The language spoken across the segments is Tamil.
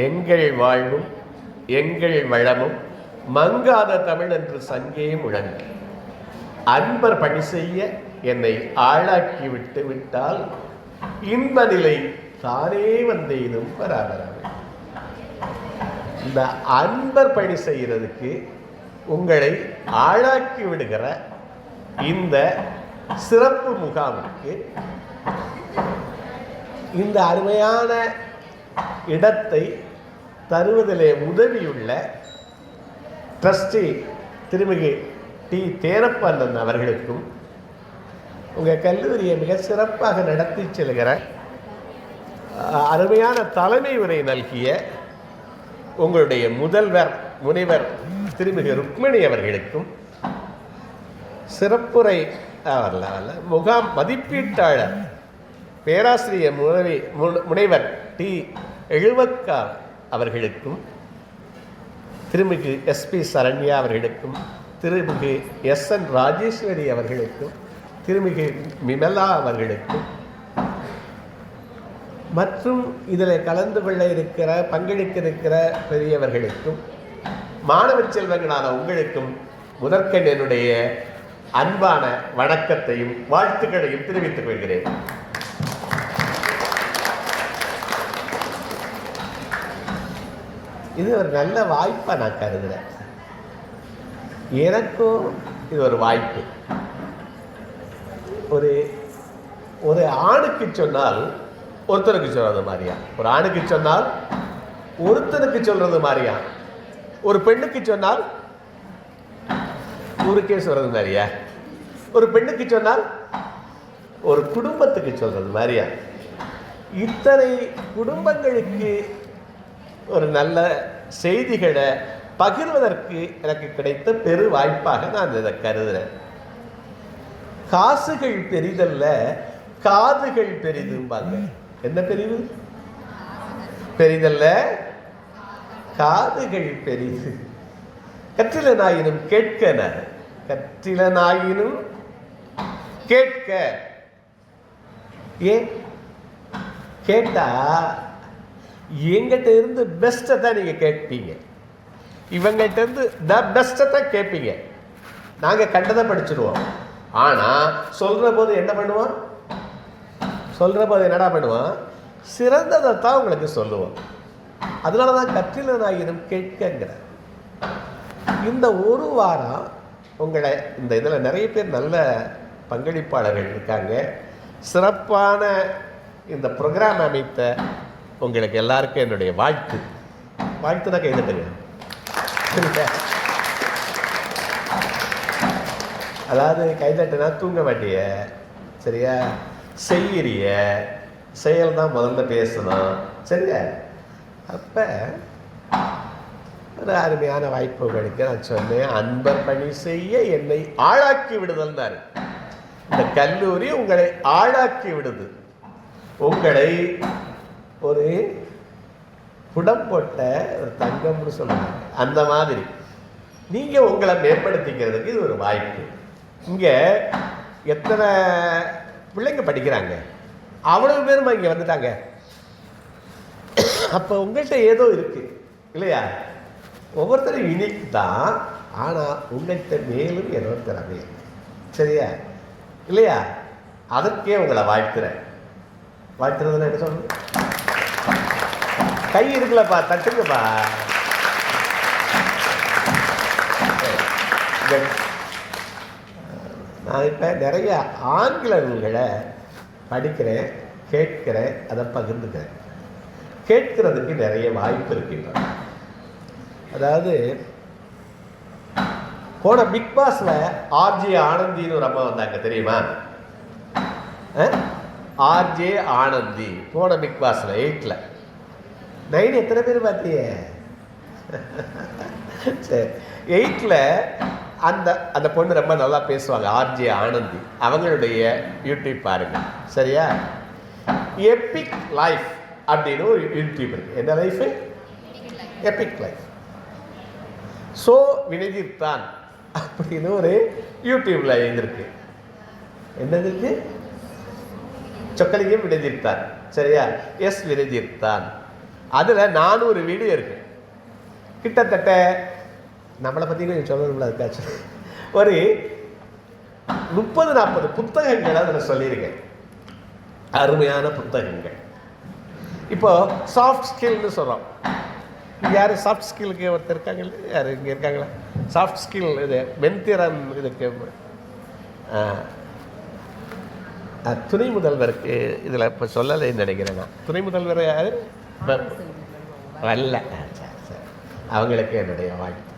எங்கள் வாழ்வும் எங்கள் வளமும் மங்காத தமிழ் என்று சங்கே முழங்கு. அன்பர் பணி செய்ய என்னை ஆளாக்கி விட்டு விட்டால் இன்ப நிலை தானே வந்தேனும் பராபராமே. இந்த அன்பர் பணி செய்கிறதுக்கு உங்களை ஆளாக்கி விடுகிற இந்த சிறப்பு முகாமுக்கு இந்த அருமையான இடத்தை தருவதிலே உதவியுள்ள ட்ரஸ்டி திருமிகு டி தேனப்பண்ணன் அவர்களுக்கும் உங்கள் கல்லூரியை மிக சிறப்பாக நடத்தி செல்கிற அருமையான தலைமை உரை நல்கிய உங்களுடைய முதல்வர் முனைவர் திருமிகு ருக்மணி அவர்களுக்கும் சிறப்புரை முகாம் மதிப்பீட்டாளர் பேராசிரியர் முனைவர் டி எழுவக்கார் அவர்களுக்கும் திருமிகு SP சரண்யா அவர்களுக்கும் திருமிகு SN ராஜேஸ்வரி அவர்களுக்கும் திருமிகு விமலா அவர்களுக்கும் மற்றும் இதில் கலந்து கொள்ள இருக்கிற பங்கெடுக்க இருக்கிற பெரியவர்களுக்கும் மாணவ செல்வங்களான உங்களுக்கும் முதற்கண் என்னுடைய அன்பான வணக்கத்தையும் வாழ்த்துக்களையும் தெரிவித்துக் கொள்கிறேன். இது ஒரு நல்ல வாய்ப்பை நான் கருதுகிறேன். எனக்கும் இது ஒரு வாய்ப்பு. ஒரு ஒரு ஆணுக்கு சொன்னால் ஒருத்தருக்கு சொல்றது மாதிரியா, ஒரு ஆணுக்கு சொன்னால் ஒருத்தனுக்கு சொல்றது மாதிரியா, ஒரு பெண்ணுக்கு சொன்னால் ஊருக்கே சொல்றது மாதிரியா, ஒரு பெண்ணுக்கு சொன்னால் ஒரு குடும்பத்துக்கு சொல்றது மாதிரியா, இத்தனை குடும்பங்களுக்கு ஒரு நல்ல செய்திகளை பகிர்வதற்கு எனக்கு கிடைத்த பெரு வாய்ப்பாக நான் இதை கருதுகிறேன். காசுகள் பெரிதல்ல, காதுகள் பெரிதும்பாங்க. என்ன பெரிது? பெரிதல்ல, காதுகள் பெரிது. கற்றிலனாயினும் கேட்க, கற்றிலனாயினும் கேட்க. ஏன் கேட்டா எங்கிட்ட இருந்து பெஸ்ட்டை தான் நீங்கள் கேட்பீங்க, இவங்ககிட்ட இருந்து த பெஸ்ட்டை தான் கேட்பீங்க. நாங்கள் கண்டதை படிச்சுடுவோம். ஆனால் சொல்கிற போது என்ன பண்ணுவோம்? சொல்கிற போது என்னடா பண்ணுவோம்? சிறந்ததை தான் உங்களுக்கு சொல்லுவோம். அதனால தான் கற்றிலனாயினும் கேட்கங்கிற இந்த ஒரு வாரம் உங்களை இந்த இதில் நிறைய பேர் நல்ல பங்களிப்பாளர்கள் இருக்காங்க. சிறப்பான இந்த ப்ரோக்ராம் அமைத்த உங்களுக்கு எல்லாருக்கும் என்னுடைய வாழ்த்து. வாழ்த்துனா கைதட்டுங்க. அதாவது கைதட்டுனா தூங்க மாட்டிய, சரியா? செய்கிறிய செயல் தான் முதல்ல பேசணும், சரியா? அப்போ ஒரு அருமையான வாய்ப்பு உங்களுக்கு நான் சொன்னேன். அன்பர் பணி செய்ய என்னை ஆளாக்கி விடுதல்னாரு. இந்த கல்லூரி உங்களை ஆளாக்கி விடுது. உங்களை ஒரு புடம் போட்ட ஒரு தங்கம்னு சொல்லுவாங்க, அந்த மாதிரி நீங்கள் உங்களை மேம்படுத்திக்கிறதுக்கு இது ஒரு வாய்ப்பு. இங்கே எத்தனை பிள்ளைங்க படிக்கிறாங்க, அவ்வளவு பேருமா இங்கே வந்துட்டாங்க. அப்போ உங்கள்கிட்ட ஏதோ இருக்கு இல்லையா? ஒவ்வொருத்தரும் யூனிக் தான், ஆனால் உங்கள்கிட்ட மேலும் ஏதோ திறமை, சரியா இல்லையா? அதற்கே உங்களை வாழ்த்துறேன். வாழ்த்துறதுன்னு என்ன சொல்லணும்? கை இருக்குல்லப்பா, தட்டுங்கப்பா. நான் இப்போ நிறைய ஆங்கில நூல்களை படிக்கிறேன், கேட்கிறேன், அதை பகிர்ந்துக்கிறேன். கேட்கிறதுக்கு நிறைய வாய்ப்பு இருக்கின்றன. அதாவது போன பிக் பாஸ்ல RJ ஆனந்தின்னு ஒரு அம்மா வந்தாங்க, தெரியுமா? RJ ஆனந்தி போன பிக் பாஸ்ல 8ல் 9 எத்தனை பேர் பார்த்தீங்க? சரி, 8ல் அந்த அந்த பொண்ணு ரொம்ப நல்லா பேசுவாங்க, RJ ஆனந்தி. அவங்களுடைய யூடியூப் பாருங்க, சரியா? எபிக் லைஃப் அப்படின்னு ஒரு யூடியூப் இருக்கு. என்ன லைஃப்? Epic life. ஸோ வினதிர்தான் அப்படின்னு ஒரு யூடியூப்ல இருந்திருக்கு. என்னது இருக்கு? சொக்கலிங்கம் வினதிர்த்தான், சரியா? எஸ் வினதிர்த்தான். அதில் 400 வீடியோ இருக்கு. கிட்டத்தட்ட நம்மளை பற்றி கொஞ்சம் சொல்லணும்ல, அதுக்காச்சும் ஒரு 30-40 புத்தகங்கள் அதில் சொல்லியிருக்கேன். அருமையான புத்தகங்கள். இப்போ சாஃப்ட் ஸ்கில்னு சொல்கிறோம். யார் சாஃப்ட் ஸ்கில்லுக்கு ஒருத்தர் இருக்காங்க? யார் இங்கே இருக்காங்களா? சாஃப்ட் ஸ்கில் இது மென்திறன் இதுக்கு துணை முதல்வருக்கு இதில் இப்போ சொல்லலைன்னு நினைக்கிறேன். நான் துணை முதல்வர் யார் வரல. சரி சரி, அவங்களுக்கு என்னுடைய வாழ்த்து,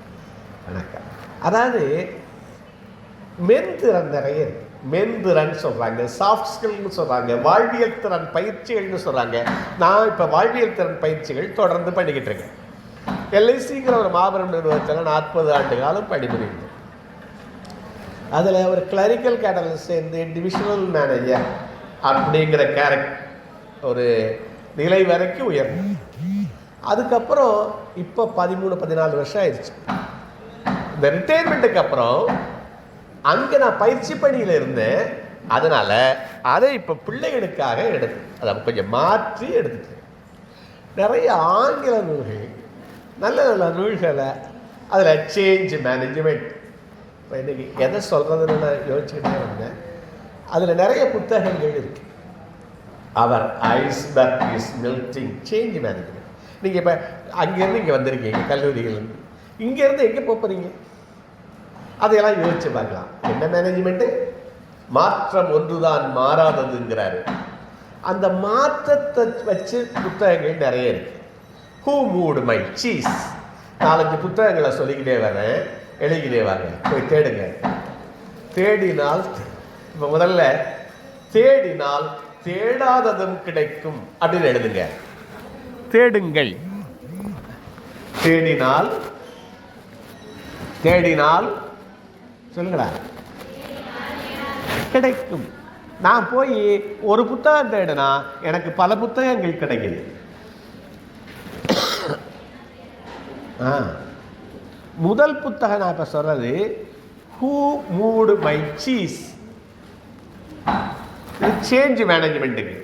வணக்கம். அதாவது மென்திறன் நிறைய இருக்கு. மென்திறன் சொல்கிறாங்க, சாஃப்ட் ஸ்கில்னு சொல்கிறாங்க, வாழ்வியல் திறன் பயிற்சிகள்னு சொல்கிறாங்க. நான் இப்போ வாழ்வியல் திறன் பயிற்சிகள் தொடர்ந்து பண்ணிக்கிட்டு இருக்கேன். எல்ஐசிங்கிற ஒரு மாபெரும் நிறுவனத்தில் 40 ஆண்டு காலம் பணிபுரிந்தேன். அதில் ஒரு கிளரிக்கல் கேட்டலில் சேர்ந்து டிவிஷனல் மேனேஜர் அப்படிங்கிற ஒரு நிலை வரைக்கும் உயர்ந்தேன். அதுக்கப்புறம் இப்போ 13-14 வருஷம் ஆயிடுச்சு. இந்த ரிட்டையர்மெண்ட்டுக்கு அப்புறம் அங்கே நான் பயிற்சி பணியில் இருந்தேன். அதனால் அதை இப்போ பிள்ளைகளுக்காக அதை கொஞ்சம் மாற்றி எடுத்துட்டேன். நிறைய ஆங்கில நூல்கள், நல்ல நல்ல நூல்களை, அதில் சேஞ்ச் மேனேஜ்மெண்ட், இப்போ இன்றைக்கி எதை சொல்கிறதுன்னு நான் யோசிச்சுக்கிட்டே வந்தேன். அதில் நிறைய புத்தகங்கள் இருக்குது. அவர் iceberg is melting, change management. நீங்கள் இப்போ அங்கேருந்து இங்கே வந்திருக்கீங்க, கல்லூரிகள்லேருந்து. இங்கேருந்து எங்கே போகிறீங்க? அதையெல்லாம் யோசிச்சு பார்க்கலாம். என்ன மேனேஜ்மெண்ட்டு? மாற்றம் ஒன்றுதான் மாறாததுங்கிறாரு. அந்த மாற்றத்தை வச்சு புத்தகங்கள் நிறைய இருக்கு. ஹூ மூட் மை சீஸ், 4-5 புத்தகங்களை சொல்லிக்கிட்டே வரேன், எழுதிக்கிட்டே வரேன், போய் தேடுங்க. தேடினால், இப்போ முதல்ல தேடினால் தேடாததும் கிடைக்கும் அப்படின்னு எழுதுங்க. தேடுங்கள், தேடினால், தேடினால் சொல்லுங்களா கிடைக்கும். நான் போய் ஒரு புத்தகம் தேடினா எனக்கு பல புத்தகங்கள் கிடைக்குது. முதல் புத்தகம் நான் இப்போ சொல்றது who moved my cheese, change மேனேஜ்மெண்ட்டுக்கு.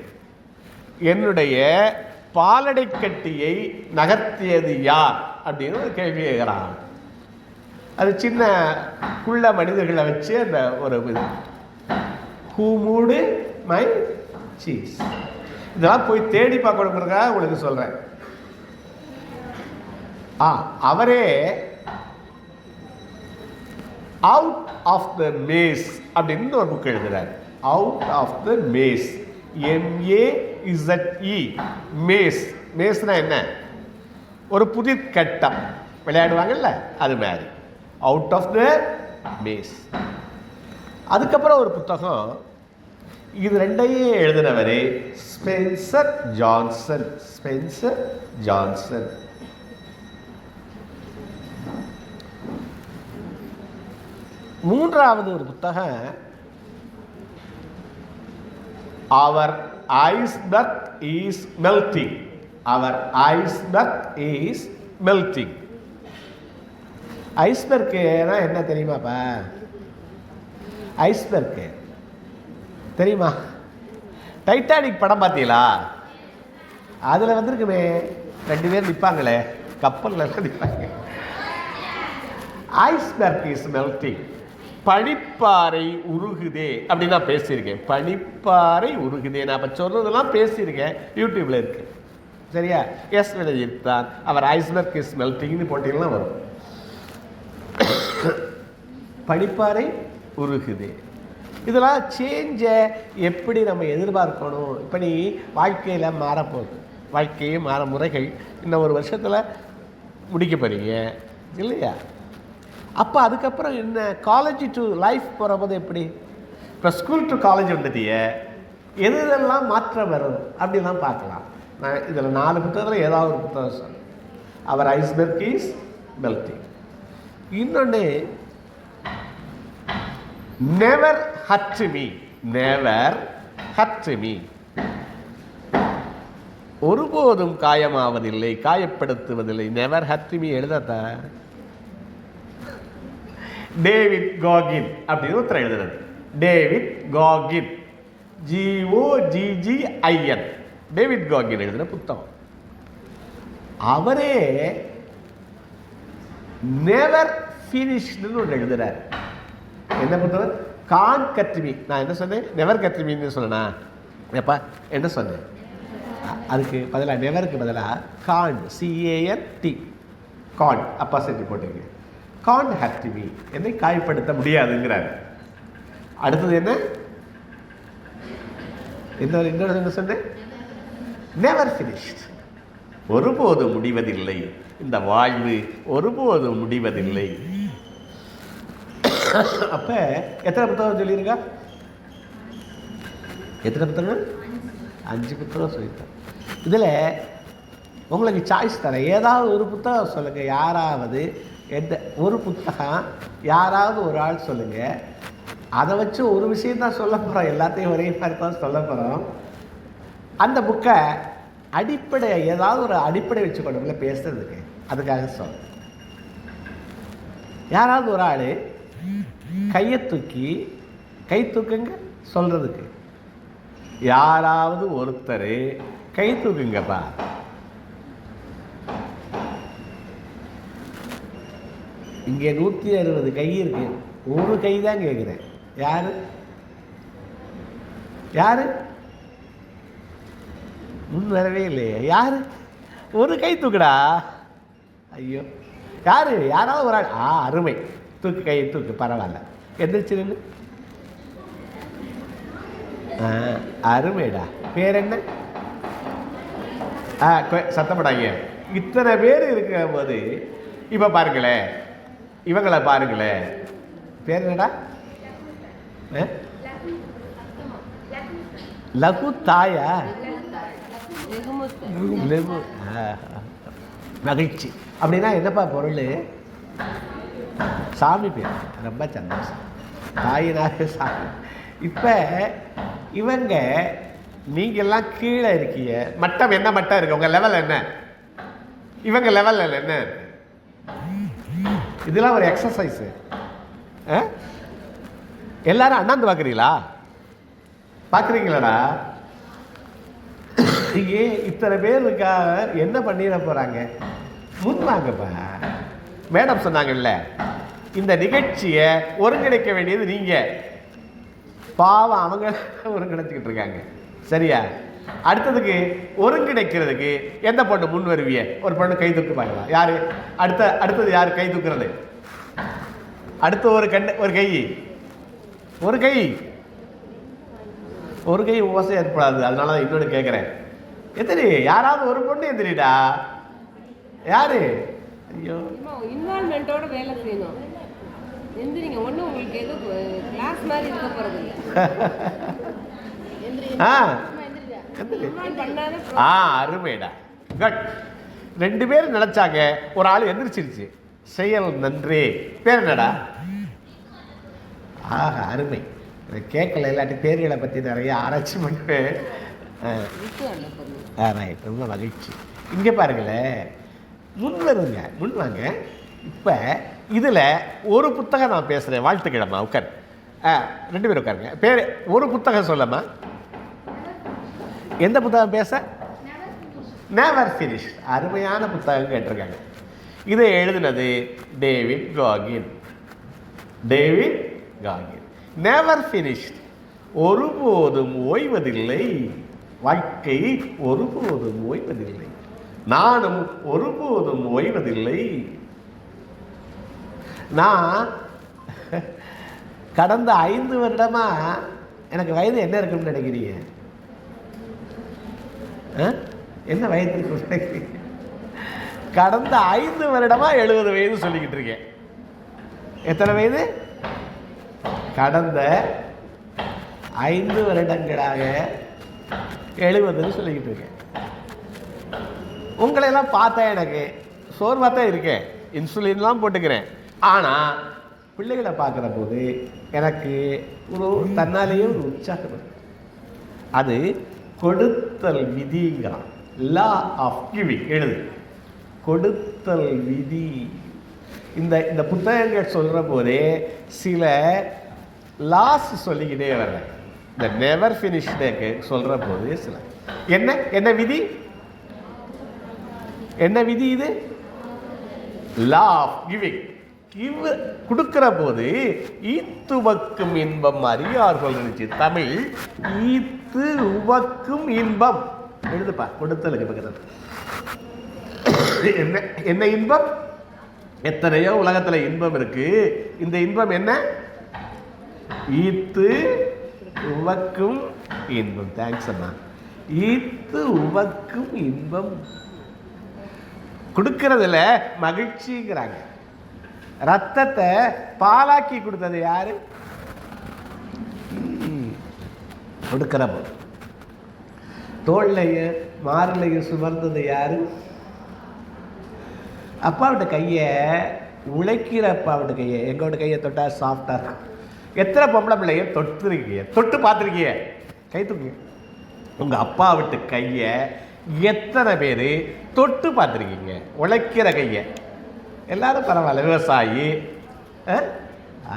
என்னுடைய பாலடை கட்டியை நகர்த்தியது யார் அப்படின்னு ஒரு கேள்வி கேட்குறான். அது சின்ன குள்ள மனிதர்களை வச்சு அந்த ஒரு இது, ஹூ மூடு மை சீஸ். இதெல்லாம் போய் தேடி பார்க்கணுங்கிறதுக்காக உங்களுக்கு சொல்கிறேன். அவரே அவுட் ஆஃப் த மேஸ் அப்படின்னு ஒரு புக் எழுதுறாரு. Out of the maze, MAZE, maze. மேஸ்னா என்ன? ஒரு புதிர் கட்டம் விளையாடுவாங்கல்ல, அது மாதிரி அவுட் ஆஃப் த மேஸ். அதுக்கப்புறம் ஒரு புத்தகம், இது ரெண்டையும் எழுதினவர் ஸ்பென்சர் ஜான்சன். Spencer Johnson. மூன்றாவது ஒரு புத்தகம், அவர் ஐஸ்பர்க் இஸ் மெல்டிங். அவர் ஐஸ்பர்க் இஸ் மெல்டிங். ஐஸ்பர்க்குனா என்ன தெரியுமாப்பா? ஐஸ்பர்க்கு தெரியுமா? டைட்டானிக் படம் பார்த்தீங்களா? அதில் வந்திருக்குமே 2 பேர் நிற்பாங்களே, கப்பலில் நிற்பாங்க. Iceberg is melting. பனிப்பாறை உருகுதே அப்படின்னு நான் பேசியிருக்கேன். பனிப்பாறை உருகுதே நான் இப்போ சொல்றதெல்லாம் பேசியிருக்கேன், யூடியூப்ல இருக்கு. சரியா? எஸ் வினஜித் தான். அவர் ஐஸ்பர்க் இஸ் மெல்டிங்னு போட்டிங்கன்னா வரும். பனிப்பாறை உருகுதே. இதெல்லாம் சேஞ்சை எப்படி நம்ம எதிர்பார்க்கணும்? இப்போ நீ வாழ்க்கையில் மாறப்போகுது, வாழ்க்கையே மாற முறைகள் இன்னும் ஒரு வருஷத்தில் முடிக்க போறீங்க இல்லையா? அப்போ அதுக்கப்புறம் என்ன? காலேஜ் டு லைஃப் போகிறபோது எப்படி? இப்போ ஸ்கூல் டு காலேஜ் வந்துட்டிய, எது இதெல்லாம் மாற்றம் வரும் அப்படிலாம் பார்க்கலாம். நான் இதில் 4 புத்தகத்தில் ஏதாவது ஒரு புத்தகம் சொன்னேன். அவர் ஐஸ்பர்க் இஸ் மெல்டிங். இன்னொன்று, never hurt me. Never hurt me. ஒருபோதும் காயமாவதில்லை, காயப்படுத்துவதில்லை. நெவர் ஹர்ட் மீ எழுதாத டேவிட் காகின் அப்படின்னு ஒருத்தர் எழுதுறது. David Goggins, GOGGIN. David Goggins எழுதின புத்தகம். அவரே நெவர் ஃபினிஷ்டுன்னு ஒன்று எழுதுறாரு. என்ன புத்தகம்? கான் கட்ரிமி. நான் என்ன சொன்னேன்? நெவர் கட்ரிமின்னு சொன்னேனா? எப்பா என்ன சொன்னேன்? அதுக்கு பதிலாக நெவருக்கு பதிலாக கான், CANT, கான் அப்பா செஞ்சு போட்டீங்க. கான் ஹேப்டிமி, என்னை காயப்படுத்த முடியாதுங்கிறார். அடுத்தது என்ன? என்ன சொன்னேன்? நெவர் ஃபினிஷ்ட், ஒருபோது முடிவதில்லை. இந்த வாழ்வு ஒருபோது முடிவதில்லை. அப்ப எத்தனை புத்தகம் சொல்லியிருக்கா? எத்தனை புத்தகம்? 5 புத்தகம் சொல்லியிருக்கேன். இதில் உங்களுக்கு சாய்ஸ் தரேன், ஏதாவது ஒரு புத்தகம் சொல்லுங்கள். யாராவது எந்த ஒரு புத்தகம் யாராவது ஒரு ஆள் சொல்லுங்கள். அதை வச்சு ஒரு விஷயம் தான் சொல்ல போகிறோம், எல்லாத்தையும் ஒரே மாதிரி தான் சொல்ல போகிறோம். அந்த புக்கை அடிப்படை, ஏதாவது ஒரு அடிப்படை வச்சுக்கொண்டு பேசுறதுக்கு, அதுக்காக சொல்ல. யாராவது ஒரு ஆள் கையை தூக்கி, கை தூக்குங்க சொல்றதுக்கு. யாராவது ஒருத்தர் கை தூக்குங்கப்பா. இங்கே 160 கை இருக்கு, ஒரு கை தான் கேட்குறேன். யாரு யாரு முன் வரவே இல்லையே? யாரு? ஒரு கை தூக்குடா. ஐயோ, யாரு? யாராவது ஒரு ஆள். அருமை, தூக்கு, கையை தூக்கு, பரவாயில்ல. எந்திரிச்சு நின்று. அருமைடா. பேர் என்ன? சத்தப்படாங்க. இத்தனை பேர் இருக்கிற போது இப்போ பாருங்களேன், இவங்களை பாருங்களேன். பேர் என்னடா? லகு தாயா? மகிழ்ச்சி அப்படின்னா என்னப்பா பொருள்? சாமி பேர். ரொம்ப சந்தோஷம். தாயினாக சாமி. இப்போ இவங்க, நீங்கள்லாம் கீழே இருக்கீங்க. மட்டம் என்ன மட்டம் இருக்கு? உங்கள் லெவல் என்ன? இவங்க லெவல் என்ன? இதெல்லாம் ஒரு எக்ஸசைஸு. எல்லாரும் அண்ணாந்து பார்க்குறீங்களா? பார்க்குறீங்களாடா? இங்கே இத்தனை பேர் இருக்கா, என்ன பண்ணிட போகிறாங்க? முன்வாங்கப்பா. மேடம் சொன்னாங்கல்ல, இந்த நிகழ்ச்சியை ஒருங்கிணைக்க வேண்டியது நீங்கள். பாவம் அவங்க ஒருங்கிணைச்சிக்கிட்டு இருக்காங்க. சரியா? அடுத்ததுக்கு ஒருங்கிணைக்கிறதுக்கு எந்த பொண்ணு முன் வருவிய? ஒரு பொண்ணு கை தூக்கு பார்க்கலாம். யாரு? அடுத்தது யாரு கை தூக்குறது? அடுத்து ஒரு கை, ஒரு கை ஓசை ஏற்படாது. அதனால தான் இன்னொன்று கேட்குறேன். எத்தனை? யாராவது ஒரு பொண்ணு எந்திரிடா. யாரு? ஐயோ, இன்வால்மெண்டோட வேலை செய்யணும். எந்திரிங்க. ஒண்ணு உங்களுக்கு ஏதோ கிளாஸ் மாதிரி இருக்க போறது இல்ல. அருமைடா. குட். 2 பேரும் நினைச்சாங்க, ஒரு ஆள் எந்திரிச்சிருச்சு. செயல் நன்றே. பேர் என்னடா? அருமை. கேட்கல, இல்லாட்டி பேர்களை பற்றி நிறைய ஆராய்ச்சி பண்ணுவேன். ரைட், ரொம்ப மகிழ்ச்சி. இங்கே பாருங்களேன், முன் வாங்க. இப்போ இதில் ஒரு புத்தகம் நான் பேசுகிறேன். வாழ்த்துக்கிழமா உட்கார். 2 பேரும் உட்காருங்க. பேர் ஒரு புத்தகம் சொல்லம்மா. எந்த புத்தகம் பேச? Never finish. அருமையான புத்தகம் கேட்டிருக்காங்க. இதை எழுதினது டேவிட் காகின். நெவர் ஃபினிஷ், ஒருபோதும் ஓய்வதில்லை. வாழ்க்கை ஒருபோதும் ஓய்வதில்லை. நானும் ஒருபோதும் ஓய்வதில்லை. நான் கடந்த 5 வருடமா, எனக்கு வயது என்ன இருக்குன்னு நினைக்கிறீங்க? என்ன வயது இருக்குன்னு நினைக்கிறீங்க? கடந்த 5 வருடமா 70 வயது சொல்லிக்கிட்டு இருக்கேன். எத்தனை வயது? கடந்த 5 வருடங்களாக 70 சொல்லிக்கிட்டு இருக்கேன். உங்களையெல்லாம் பார்த்தா எனக்கு சோர்வாக தான் இருக்கேன். இன்சுலின்லாம் போட்டுக்கிறேன். ஆனால் பிள்ளைகளை பார்க்குற போது எனக்கு ஒரு தன்னாலேயே ஒரு உற்சாகம் இருக்கு. அது கொடுத்தல் விதிங்கிறான். லா ஆஃப் கிவிங். எழுது, கொடுத்தல் விதி. இந்த புத்தகங்கள் சொல்கிற போதே சில லாஸ் சொல்லிக்கிட்டே வரேன். இந்த நெவர் ஃபினிஷ்டுக்கு சொல்கிற போது சில என்ன விதி? என்ன விதி இது? Law of giving. கொடுக்கிற போது ஈத்து உவக்கும் இன்பம் அறியார்கள் இருந்துச்சு. தமிழ் ஈத்து உவக்கும் இன்பம் எழுதுப்பா. கொடுத்தலுக்கு பக்கத்தில் என்ன என்ன இன்பம்? எத்தனையோ உலகத்துல இன்பம் இருக்கு. இந்த இன்பம் என்ன? ஈத்து உவக்கும் இன்பம். தேங்க்ஸ் அண்ணா. ஈத்து உவக்கும் இன்பம். கொடுக்கறதுல மகிழ்ச்சிங்கிறாங்க. ரத்தத்தை பாலாக்கி கொடுத்தது யாரு? கொடுக்கிற போது தோல்லைய மாறுலைய சுமர்ந்தது யாரு? அப்பாவோட கையை, உழைக்கிற அப்பாவோட கையை. எங்களோட கையை தொட்டா சாஃப்டா இருக்கும். எத்தனை பொம்பளை பிள்ளைய தொட்டுருக்கீங்க? தொட்டு பார்த்துருக்கீங்க? கை தூக்கி. உங்க அப்பா விட்டு கையை எத்தனை பேர் தொட்டு பார்த்துருக்கீங்க? உழைக்கிற கையை. எல்லாரும் பரவாயில்ல, விவசாயி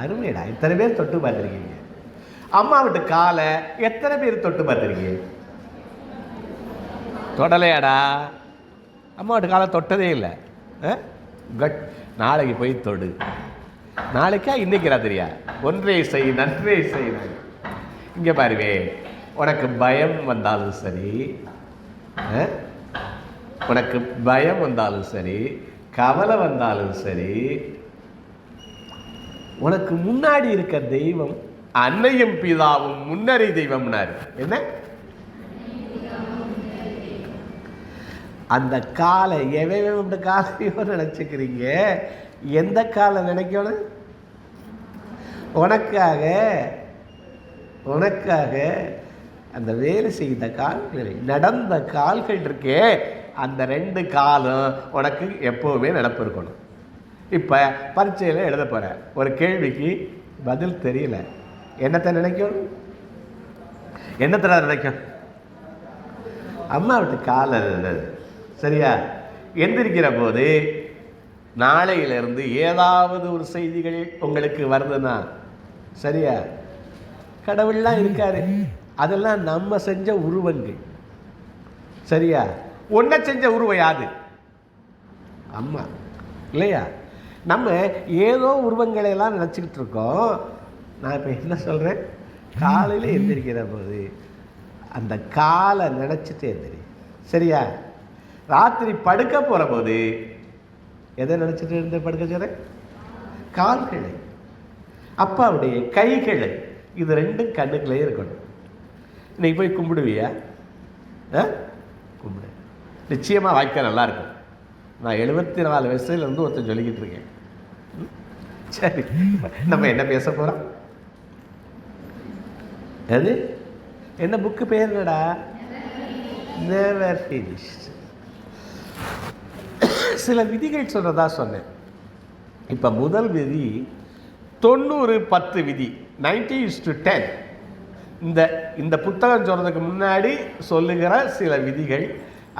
அருமைடா. இத்தனை பேர் தொட்டு பார்த்துருக்கீங்க. அம்மா விட்டு காலை எத்தனை பேர் தொட்டு பார்த்துருக்கீங்க? தொடலையாடா. அம்மா விட்டு காலை தொட்டதே இல்லை. கட். நாளைக்கு போய் தொடு. நாளைக்கா இன்னைக்கு ராத்திரியா? ஒன்றே செய் நன்றே செய். இங்கே பாருவே, உனக்கு பயம் வந்தாலும் சரி, உனக்கு பயம் வந்தாலும் சரி, கவலை வந்தாலும் சரி, உனக்கு முன்னாடி இருக்க தெய்வம் அன்னையும் பிதாவும் முன்னறி தெய்வம்னாரு. என்ன? அந்த காலை எவ்வளவு காலையோ நினைச்சுக்கிறீங்க. எந்த காலை நினைக்கணும்? உனக்காக உனக்காக அந்த வேலை செய்த கால்கள், நடந்த கால்கள் இருக்கே, அந்த 2 காலும் உனக்கு எப்போவுமே நடப்பு இருக்கணும். இப்போ பரீட்சையில் எழுத போகிற ஒரு கேள்விக்கு பதில் தெரியல, என்னத்தை நினைக்கும்? என்னத்தை நினைக்கும்? அம்மா விட்டு காலை. சரியா? எந்திரிக்கிற போது நாளையிலிருந்து ஏதாவது ஒரு செய்திகள் உங்களுக்கு வருதுன்னா, சரியா? கடவுள்லாம் இருக்காரு, அதெல்லாம் நம்ம செஞ்ச உருவங்கள். சரியா? ஒன்றை செஞ்ச உருவம் யாது? அம்மா இல்லையா? நம்ம ஏதோ உருவங்களை எல்லாம் நினச்சிக்கிட்டு இருக்கோம். நான் இப்போ என்ன சொல்கிறேன்? காலையில் எந்திரிக்கிற போது அந்த காலை நினச்சிட்டு எந்திரி. சரியா? ராத்திரி படுக்க போகிற போது எதை நினச்சிட்டு இருந்து படுக்க சொல்கிறேன்? கால்களை, அப்பாவுடைய கைகளை. இது 2 கண்ணுக்குள்ளே இருக்கணும். இன்னைக்கு போய் கும்பிடுவியா? கும்பிடு. நிச்சயமாக வாய்க்க நல்லா இருக்கும். நான் 74 வயசுலேருந்து ஒருத்தன் சொல்லிக்கிட்டு இருக்கேன். சரி, நம்ம என்ன பேச போகிறோம்? அது என்ன புக்கு பேர்? என்னடா? Never finished. சில விதிகள் சொல்றதா சொன்னேன். இப்போ முதல் விதி 90-10 விதி, 90:10. இந்த புத்தகம் சொல்றதுக்கு முன்னாடி சொல்லுகிற சில விதிகள்,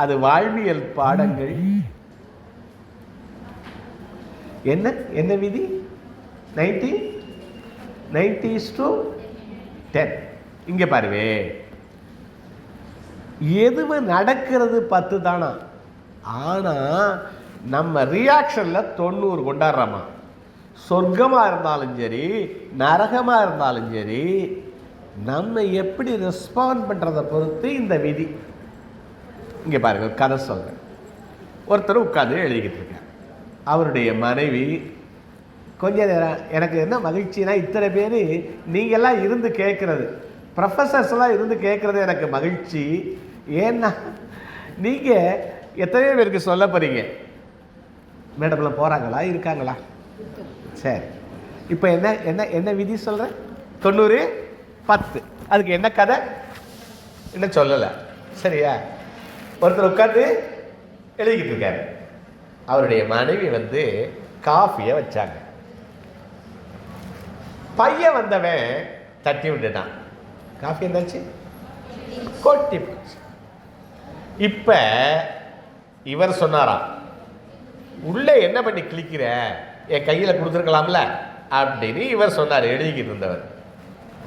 அது வாழ்வியல் பாடங்கள். என்ன என்ன விதி? 90:10. இங்கே பாருவே, எதுவு நடக்கிறது 10 தானா, ஆனால் நம்ம ரியாக்ஷனில் 90 கொண்டாடுறோமா. சொர்க்கமாக இருந்தாலும் சரி, நரகமாக இருந்தாலும் சரி, நம்ம எப்படி ரெஸ்பாண்ட் பண்ணுறதை பொறுத்து இந்த விதி. இங்கே பாருங்க, ஒரு கதை சொல்கிறேன். ஒருத்தர் உட்காந்து எழுதிக்கிட்டு இருக்கார். அவருடைய மனைவி கொஞ்ச நேரம், எனக்கு என்ன மகிழ்ச்சினா, இத்தனை பேர் நீங்கள்லாம் இருந்து கேட்குறது, ப்ரொஃபஸர்ஸ்லாம் இருந்து கேட்குறது எனக்கு மகிழ்ச்சி. ஏன்னா நீங்கள் எத்தனையோ பேருக்கு சொல்ல போகிறீங்க. மேடமில் போகிறாங்களா, இருக்காங்களா? சரி, இப்போ என்ன என்ன என்ன விதி சொல்கிறேன்? 90-10. அதுக்கு என்ன கதை என்ன சொல்லலை. சரியா? ஒருத்தர் உட்காந்து எழுதிக்கிட்டு இருக்காரு. அவருடைய மனைவி காஃபியை வச்சாங்க. பையன் வந்தவன் தட்டி விட்டுட்டான். காஃபி என்னாச்சு? கொட்டி போச்சு. இப்போ இவர் சொன்னாராம், உள்ளே என்ன பண்ணி கிளிக்கிற, என் கையில் கொடுத்துருக்கலாம்ல அப்படின்னு இவர் சொன்னார், எழுதிக்கிட்டு இருந்தவர்.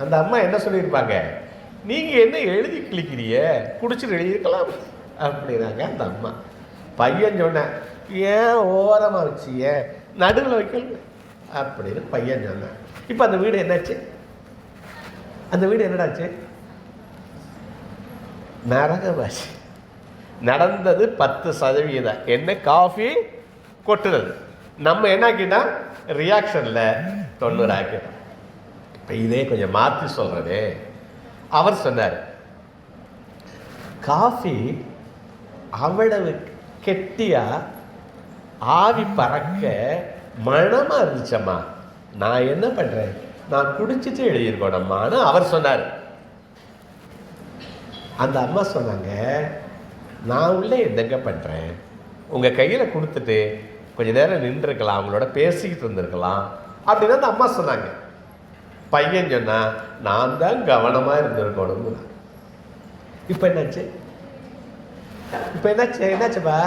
அந்த அம்மா என்ன சொல்லியிருப்பாங்க? நீங்கள் என்ன எழுதி கிளிக்கிறிய, குடிச்சிட்டு எழுதியிருக்கலாம் அப்படின்னாங்க அந்த அம்மா. பையன் சொன்னேன், ஏன் ஓரமாக வச்சிய, நடுவில் வைக்கல அப்படின்னு பையன் சொன்னேன். இப்போ அந்த வீடு என்னாச்சு? அந்த வீடு என்னடாச்சு? நரகவாசி. நடந்தது 10%. என்ன? காஃபி கொட்டுறது. நம்ம என்ன ஆக்கிட்டா ரியாக்ஷனில் 90 ஆக்கிட்டோம். இப்போ இதே கொஞ்சம் மாற்றி சொல்கிறதே. அவர் சொன்னார், காஃபி அவ்வளவு கெட்டியா ஆவி பறக்க மனமாக இருந்துச்சம்மா, நான் என்ன பண்ணுறேன், நான் குடிச்சிட்டு எழுதியிருக்கோனம்மான்னு அவர் சொன்னார். அந்த அம்மா சொன்னாங்க, நான் உள்ளே என்னங்க பண்ணுறேன், உங்கள் கையில் கொடுத்துட்டு கொஞ்ச நேரம் நின்றுருக்கலாம், அவங்களோட பேசிக்கிட்டு இருந்திருக்கலாம் அப்படின்னு அந்த அம்மா சொன்னாங்க. பையன் சொன்னா, நான் தான் கவனமாக இருந்திருக்கணும்னு. இப்போ என்னாச்சு? இப்போ என்னாச்சுப்பா?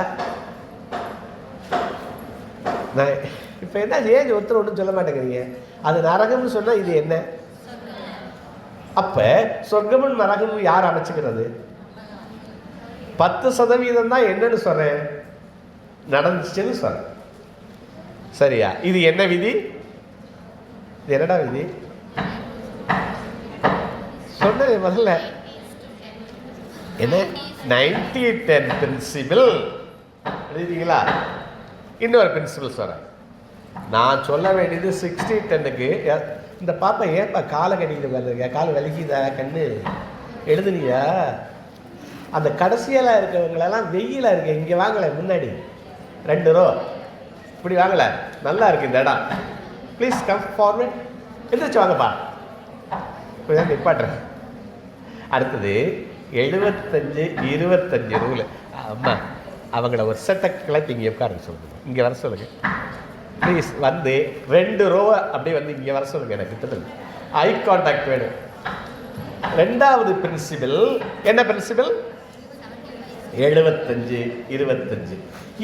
நான் இப்போ என்னாச்சு? ஏன் ஒருத்தர் ஒன்றும் சொல்ல மாட்டேங்கிறீங்க? அது நரகம்னு சொன்னால் இது என்ன? அப்போ சொர்க்கமும் நரகமும் யார் அமைச்சுக்கிறது? 10% தான் என்னன்னு சொல்கிறேன், நடந்துச்சுன்னு சொல்கிறேன். சரியா? இது என்ன விதி? இது என்னடா விதி சொன்னது முதல்ல? என்ன? 90-10 பிரின்சிபிள் எழுதிங்களா? இன்னொரு பிரின்சிபிள் சொல்கிறேன். நான் சொல்ல வேண்டியது 60-10க்கு. இந்த பாப்பா ஏன்ப்பா காலை கட்டிக்கிட்டு வருதுங்க, கால் வலிக்குதா, கண்ணு எழுதுனியா? அந்த கடைசியெல்லாம் இருக்கிறவங்களெல்லாம் வெயிலாக இருக்கு, இங்கே வாங்கலை, முன்னாடி 2 ரோ இப்படி வாங்கலை, நல்லா இருக்கு இந்த இடம், ப்ளீஸ் கம் ஃபார்வர்ட், எந்திரிச்சு வாங்கப்பா, கொஞ்சம் நிப்பாட்டுறேன். அடுத்தது 75-25 ரூல். அம்மா அவங்கள ஒரு செட்டை கிளப்பி இங்கே உட்கார சொல்லுங்க, இங்கே வர சொல்லுங்க ப்ளீஸ். வந்து 2 ரோவை அப்படியே வந்து இங்கே வர சொல்லுங்க, எனக்கு கிட்டத்தட்ட ஐ கான்டாக்ட் வேணும். 2வது பிரின்சிபிள் என்ன பிரின்சிபிள்? 75-25.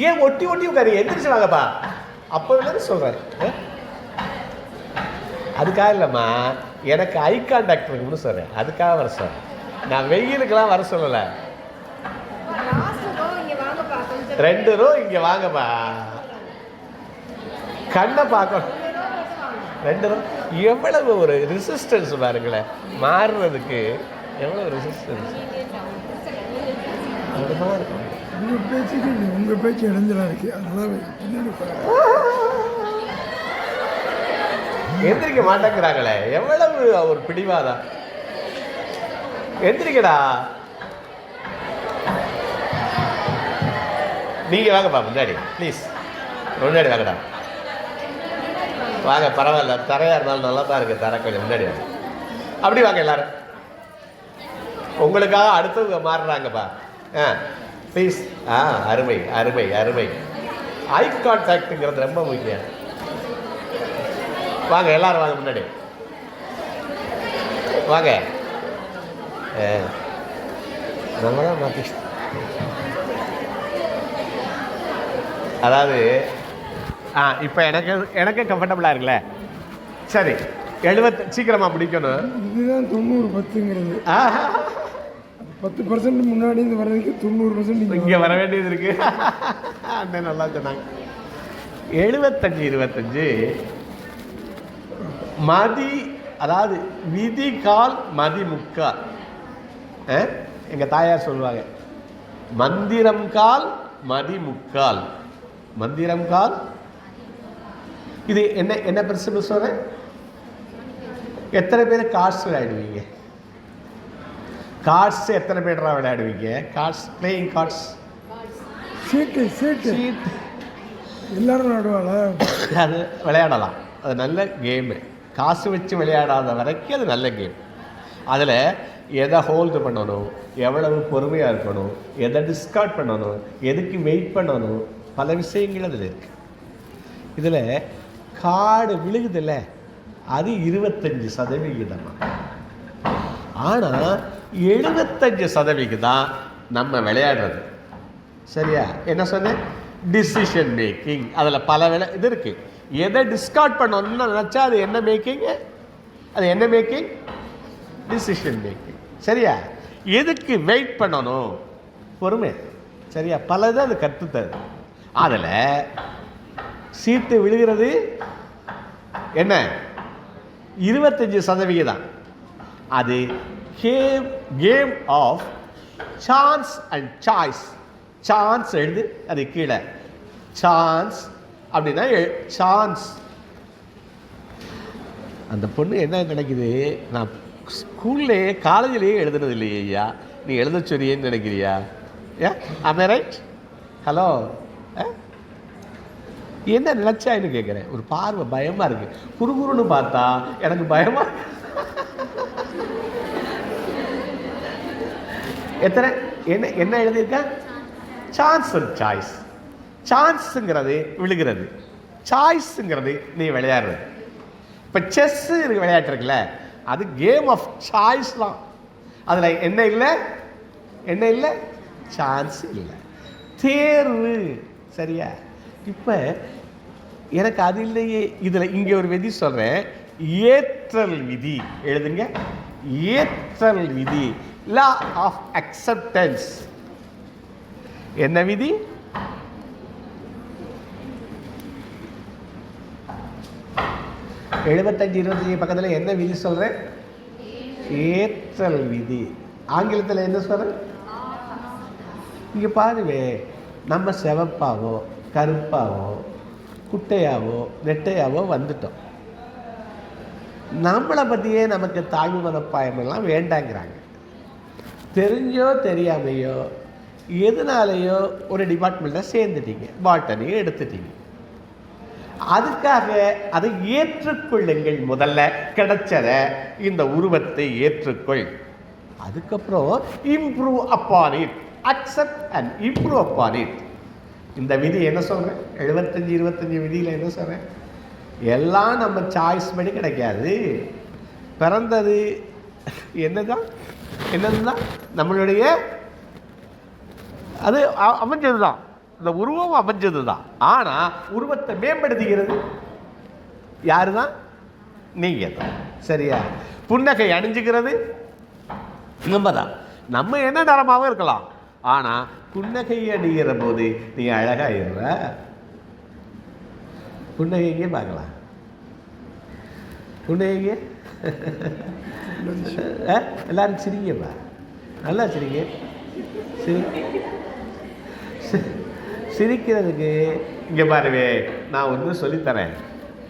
ஏன் ஒட்டி ஒட்டி உட்காரு, எந்திரிச்சு வாங்கப்பா, அப்போ சொல்கிறேன். அதுக்காக இல்லைம்மா, எனக்கு ஐ கான்டாக்ட் இருக்குன்னு சொல்கிறேன், அதுக்காக வர சொல்கிறேன். நான் வெயிலுக்கெல்லாம் வர சொல்லலை. 2 ரோ இங்கே வாங்கப்பா, கண்ணை பார்க்கணும். 2 ரோ எவ்வளவு ஒரு ரெசிஸ்டன்ஸ் பாருங்களேன், மாறுறதுக்கு எவ்வளவு ரெசிஸ்டன்ஸ். உங்கள் பேச்சு இடைஞ்சலாக இருக்கு, அதனால எந்திரிக்க மாட்டேங்கிறாங்களே, எவ்வளவு ஒரு பிடிவாதம். எந்திரிக்கடா, நீங்க வாங்கப்பா முன்னாடி, ப்ளீஸ் முன்னாடி வாங்கடா, வாங்க, பரவாயில்ல, தரையா இருந்தாலும் நல்லா தான் இருக்கு, தர கொஞ்சம் முன்னாடி வாங்க, அப்படி வாங்க எல்லாரும், உங்களுக்காக அடுத்தவங்க மாறுறாங்கப்பா. ப்ளீஸ். அருமை அருமை அருமை. ஐ கான்டாக்டுங்கிறது ரொம்ப முக்கியம். வாங்க எல்லாரும் வாங்க முன்னாடி வாங்க. நம்ம தான் மாற்றி, அதாவது இப்போ எனக்கு கம்ஃபர்டபுளாக இருக்குல்ல. சரி, 70 சீக்கிரமாக முடிக்கணும். இதுதான் 90-10ங்கிறது. 10% முன்னாடி இருந்து வர்றதுக்கு 90% இங்கே வர வேண்டியது இருக்கு. அந்த நல்லா சொன்னாங்க. 75-25 மதி, அதாவது விதி கால் மதி முக்கால். எங்கள் தாயார் சொல்லுவாங்க, மந்திரம் கால் மதி முக்கால், மந்திரம் கால். இது என்ன என்ன பிரின்சிபிள் சொல்கிறேன்? எத்தனை பேர் கார்ட்ஸ் விளையாடுவீங்க? கார்ட்ஸ் எத்தனை பேரா விளையாடுவீங்க? கார்ட்ஸ், பிளேயிங் கார்ட்ஸ், சீட்டு எல்லாரும் விளையாடுவாங்க. அது விளையாடலாம், அது நல்ல கேமு. காசு வச்சு விளையாடாத வரைக்கும் அது நல்ல கேம். அதில் எதை ஹோல்டு பண்ணணும், எவ்வளவு பொறுமையாக இருக்கணும், எதை டிஸ்கார்ட் பண்ணணும், எதுக்கு வெயிட் பண்ணணும், பல விஷயங்கள் அதில் இருக்குது. இதில் கார்டு விழுகுதில்ல, அது 25%. ஆனால் 75% நம்ம விளையாடுறது. சரியா? என்ன சொன்னேன்? Decision making. அதில் பல இது இருக்குது. எதை டிஸ்கார்ட் பண்ணணும்னு நினச்சா அது என்ன மேக்கிங்? அது என்ன மேக்கிங்? Decision making. சரியா? எதுக்கு வெயிட் பண்ணணும்? பொறுமை. சரியா, பலது அது கற்றுத்தது. அதில் சீட்டு விழுகிறது என்ன 25%. அது game of chance and choice. Chance எழுது, அது கீழே சான்ஸ் அப்படின்னா சான்ஸ். அந்த பொண்ணு என்ன நினைக்குது, நான் ஸ்கூல்லையே காலேஜிலேயே எழுதுனது இல்லையே ஐயா, நீ எழுத சொல்லியேன்னு நினைக்கிறியா? ஆமே ரைட்? ஹலோ, என்ன நினைச்சான்னு கேட்குறேன். ஒரு பார்வை பயமாக இருக்கு. குறுகுறுன்னு பார்த்தா எனக்கு பயமா. எத்தனை என்ன என்ன எழுதியிருக்க? Chance and choice. சான்ஸுங்கிறது விழுகிறது, சாய்ஸுங்கிறது நீ விளையாடுறது. இப்போ செஸ்ஸு விளையாட்டு இருக்குல்ல, அது கேம் ஆஃப் சாய்ஸ்லாம். அதில் என்ன இல்லை, என்ன இல்லை, சான்ஸ் இல்லை, தேர்வு. சரியா? இப்போ எனக்கு அது இல்லையே. இதில் இங்கே ஒரு விதி சொல்கிறேன், ஏற்றல் விதி எழுதுங்க. ஏற்றல் விதி, லா ஆஃப் அக்செப்டன்ஸ். என்ன விதி? எழுபத்தஞ்சு 25 பக்கத்தில் என்ன விதி சொல்கிறேன்? ஏற்றல் விதி. ஆங்கிலத்தில் என்ன சொல்கிறேன்? இங்கே பாருவே, நம்ம சிவப்பாவோ கருப்பாவோ குட்டையாவோ நெட்டையாவோ வந்துட்டோம். நம்மளை பற்றியே நமக்கு தாழ்வு மனப்பாயமெல்லாம் வேண்டாங்கிறாங்க. தெரிஞ்சோ தெரியாமையோ எதுனாலேயோ ஒரு டிபார்ட்மெண்ட்டில் சேர்ந்துட்டீங்க, பாட்டனியை எடுத்துட்டீங்க. அதுக்காக அதை ஏற்றுக்கொள்ளுங்கள். முதல்ல கிடைச்சத இந்த உருவத்தை ஏற்றுக்கொள். அதுக்கப்புறம் improve upon it, accept and improve upon it. இந்த விதி என்ன சொல்கிறேன்? 75-25 விதியில் என்ன சொல்கிறேன்? எல்லாம் நம்ம சாய்ஸ் படி கிடைக்காது. பிறந்தது என்னதான் என்னதுதான் நம்மளுடைய அது அமைஞ்சது தான், இந்த உருவம் அமைஞ்சது தான். ஆனால் உருவத்தை மேம்படுத்திக்கிறது யாரு தான்? நீங்கள் தான். சரியா? புன்னகை அணிஞ்சுக்கிறது நம்ம தான். நம்ம என்ன நிறமாகவும் இருக்கலாம், ஆனால் புன்னகை அணிகிற போது நீ அழகாயிடுற. புன்னகைங்கே பார்க்கலாம், புன்னகைங்க. எல்லாரும் சிரிங்கப்பா, நல்லா சிரிங்க. சிரிக்கிறதுக்கு இங்கே பாருவே, நான் ஒன்று சொல்லித்தரேன்.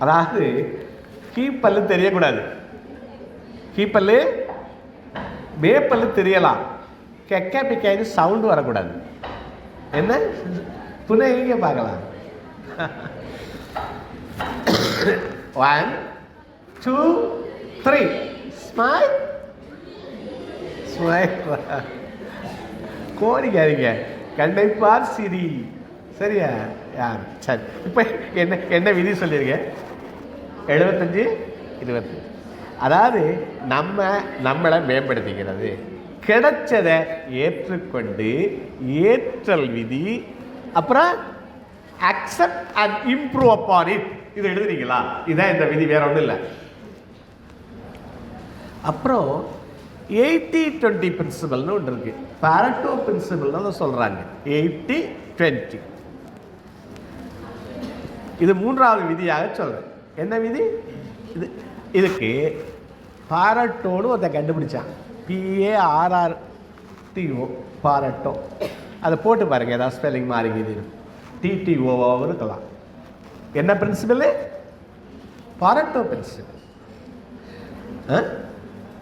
அதாவது கீப்பல்லு தெரியக்கூடாது, கீப்பல்லு மேப்பல்லு தெரியலாம், கெக்க பிக்காயின்னு சவுண்டு வரக்கூடாது. என்ன புன்னகைங்க பார்க்கலாம். 1 2 3 ஸ்மைல். ஸ்மைல். கோடிக்காதீங்க, கண்ணை பார் சிரி. சரியா? யார்? சரி, இப்போ என்ன என்ன விதி சொல்லியிருக்கேன்? 75-25. அதாவது நம்மளை மேம்படுத்திக்கிறது, கிடைச்சதை ஏற்றுக்கொண்டு ஏற்றல் விதி, அப்புறம் accept and improve upon it. இது எழுதுறீங்களா? இதான் இந்த விதி, வேற ஒன்றும் இல்லை. அப்புறம் 80-20 பிரின்சிபல்னு ஒன்று இருக்கு. பாரட்டோ பிரின்சிபல்னு சொல்றாங்க. 80-20 இது 3வது விதியாக சொல்றேன். என்ன விதி இது? இதுக்கு பாரட்டோடு ஒருத்தன் கண்டுபிடிச்சான், PARRTO, பாரட்டோ. அதை போட்டு பாருங்க, ஏதாவது ஸ்பெல்லிங் மாறிக்குது. TTOவாகவும் இருக்கலாம். என்ன பிரின்சிபல்? பாரட்டோ பிரின்சிபல்.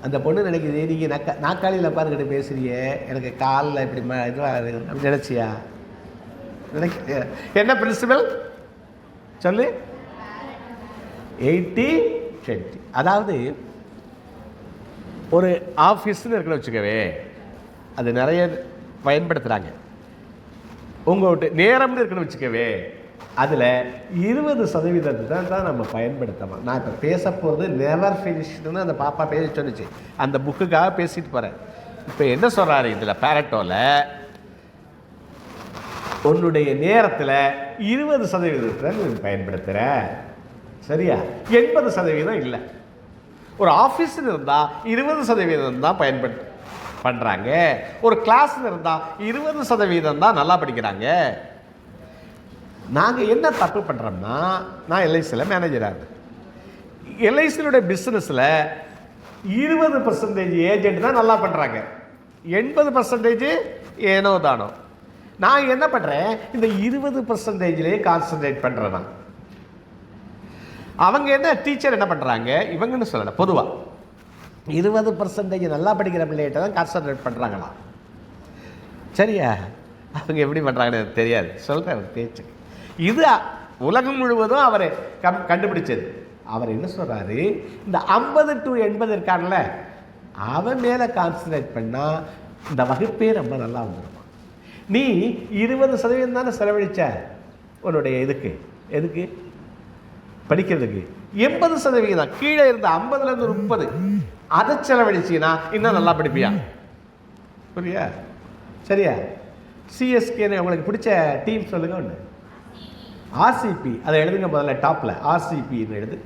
அந்த பொண்ணு நினைக்குது, நீங்கள் நாக்காளியில் பாருக்கிட்ட பேசுறிய, எனக்கு காலில் இப்படி இதுவாக அப்படி நினச்சியா? என்ன பிரின்சிபல் சொல்லு? 80-20. அதாவது ஒரு ஆஃபீஸ்ன்னு இருக்குன்னு வச்சுக்கவே, அது நிறைய பயன்படுத்துகிறாங்க. உங்கள்கிட்ட நேரம்னு இருக்குன்னு வச்சுக்கவே, அதில் 20% தான் நம்ம பயன்படுத்தலாம். நான் இப்போ பேச போகிறது நெவர் ஃபினிஷ்டுன்னு அந்த பாப்பா பேச சொன்னிச்சு, அந்த புக்குக்காக பேசிட்டு போகிறேன். இப்போ என்ன சொல்கிறாரு இதில் பாரட்டோவில், உன்னுடைய நேரத்தில் 20% நீ பயன்படுத்துகிற. சரியா? 80% இல்லை. ஒரு ஆஃபீஸில் இருந்தால் 20% தான் பயன்படுத்து. பண்ணுறாங்க. ஒரு கிளாஸில் இருந்தால் 20% தான் நல்லா படிக்கிறாங்க. நாங்கள் என்ன தப்பு பண்ணுறோம்னா, நான் எல்ஐசியில் மேனேஜராக இருந்தேன். எல்ஐசியினுடைய பிஸ்னஸில் 20% ஏஜென்ட் தான் நல்லா பண்ணுறாங்க, 80% ஏனோ தானோ. நான் என்ன பண்ணுறேன், இந்த 20%லேயே கான்சன்ட்ரேட் பண்ணுறேன். நான் அவங்க என்ன டீச்சர் என்ன பண்ணுறாங்க, இவங்கன்னு சொல்லலை, பொதுவாக 20% நல்லா படிக்கிற பிள்ளைகிட்ட தான் கான்சன்ட்ரேட் பண்ணுறாங்களா? சரியா? அவங்க எப்படி பண்ணுறாங்கன்னு எனக்கு தெரியாது, சொல்கிறேன் அவர் பேச்சு. இது உலகம் முழுவதும் அவர் கண்டுபிடிச்சது. அவர் என்ன சொல்கிறாரு, இந்த 50 to 80 இருக்கான்ல, அவன் மேலே கான்சன்ட்ரேட் பண்ணால் இந்த வகுப்பே ரொம்ப நல்லா வந்துடும். நீ 20% தானே செலவழிச்ச உன்னுடைய எதுக்கு படிக்கிறதுக்கு, 80% கீழே இருந்த 50லேருந்து 30 அதை செலவழிச்சின்னா இன்னும் நல்லா படிப்பியா? புரியா? சரியா? சிஎஸ்கேன்னு உங்களுக்கு பிடிச்ச டீம் சொல்லுங்க ஒன்று. ஆர்சிபி, அதை எழுதுங்க முதல்ல, டாப்பில் ஆர்சிபின்னு எழுது.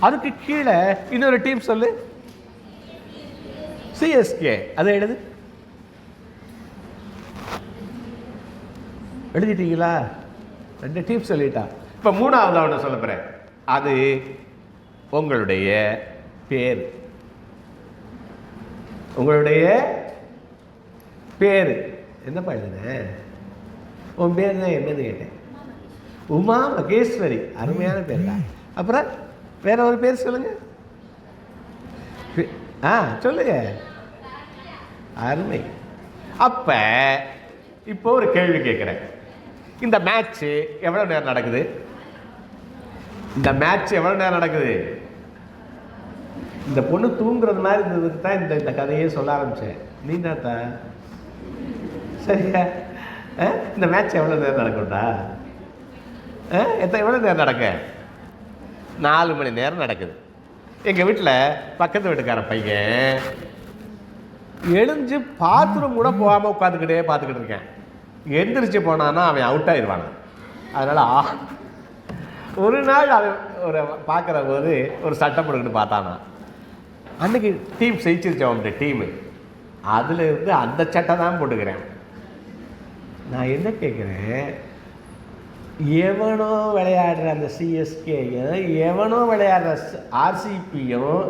அதுக்கு கீழே இன்னொரு டீம் சொல்லு, சிஎஸ்கே, அதை எழுது. எழுதிட்டீங்களா? 2 டீம் சொல்லிட்டா. இப்போ 3வது ஒன்று சொல்ல போகிறேன். அது உங்களுடைய பேர். உங்களுடைய பேர் என்னப்பா எழுதுன? உன் பேர் தான் என்னன்னு கேட்டேன். உமா மகேஸ்வரி, அருமையான பேர் தான். அப்புறம் வேற ஒரு பேர் சொல்லுங்க. சொல்லுங்க. அருமை. அப்ப இப்போ ஒரு கேள்வி கேட்குறேன். இந்த மேட்ச்சு எவ்வளோ நேரம் நடக்குது? இந்த மேட்ச் எவ்வளோ நேரம் நடக்குது? இந்த பொண்ணு தூங்குறது மாதிரி இருந்ததுக்கு தான் இந்த கதையே சொல்ல ஆரம்பித்தேன். நீ தான் சரியா? இந்த மேட்ச் எவ்வளோ நேரம் நடக்கும்டா? எவ்வளோ நேரம் நடக்க? 4 மணி நேரம் நடக்குது. எங்கள் வீட்டில் பக்கத்து வீட்டுக்கார பையன் எழுந்து பாத்ரூம் கூட போகாமல் பார்த்துக்கிட்டு இருக்கேன். எந்திரிச்சு போனான்னா அவன் அவுட் ஆயிடுவான். அதனால் ஒரு நாள் அவன் ஒரு பார்க்குற போது ஒரு சட்டை போட்டுக்கிட்டு பார்த்தானா. அன்றைக்கி டீம் ஜெயிச்சிருச்சு அவனுடைய டீமு. அதில் இருந்து அந்த சட்டை தான் போட்டுக்கிறேன். நான் என்ன கேட்குறேன், எவனோ விளையாடுற அந்த சிஎஸ்கேயும் எவனோ விளையாடுற ஆர்சிபியும்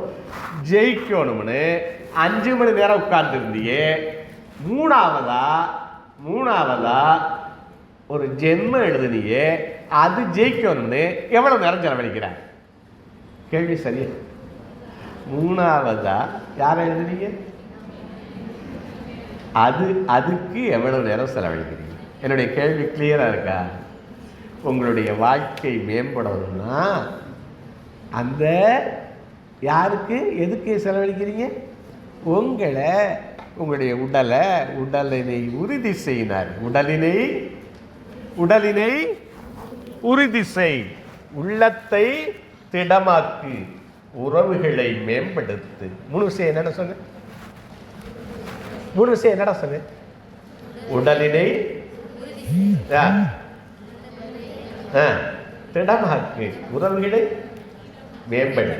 ஜெயிக்கணும்னு 5 மணி நேரம் உட்கார்ந்துருந்தியே, மூணாவதா ஒரு ஜென்மம் எழுதுனியே, அது ஜெயிக்கணும்னு எவ்வளோ நேரம் செலவழிக்கிறாங்க? கேள்வி சரியா? 3வதா யாரை எழுதுனீங்க? அதுக்கு எவ்வளவு நேரம் செலவழிக்கிறீங்க? என்னுடைய கேள்வி கிளியராக இருக்கா? உங்களுடைய வாழ்க்கை மேம்படணும்னா அந்த யாருக்கு எதுக்கு செலவழிக்கிறீங்க? உங்களுடைய உடலினை உறுதி செய்யினார். உடலினை உறுதி செய், உள்ளத்தை திடமாக்கு, உறவுகளை மேம்படுத்து. 3 விஷயம் என்னென்ன சொன்ன? 3 விஷயம் என்னடா சொன்ன? உடலினை திடமாக்கு, உறவுகளை மேம்படு.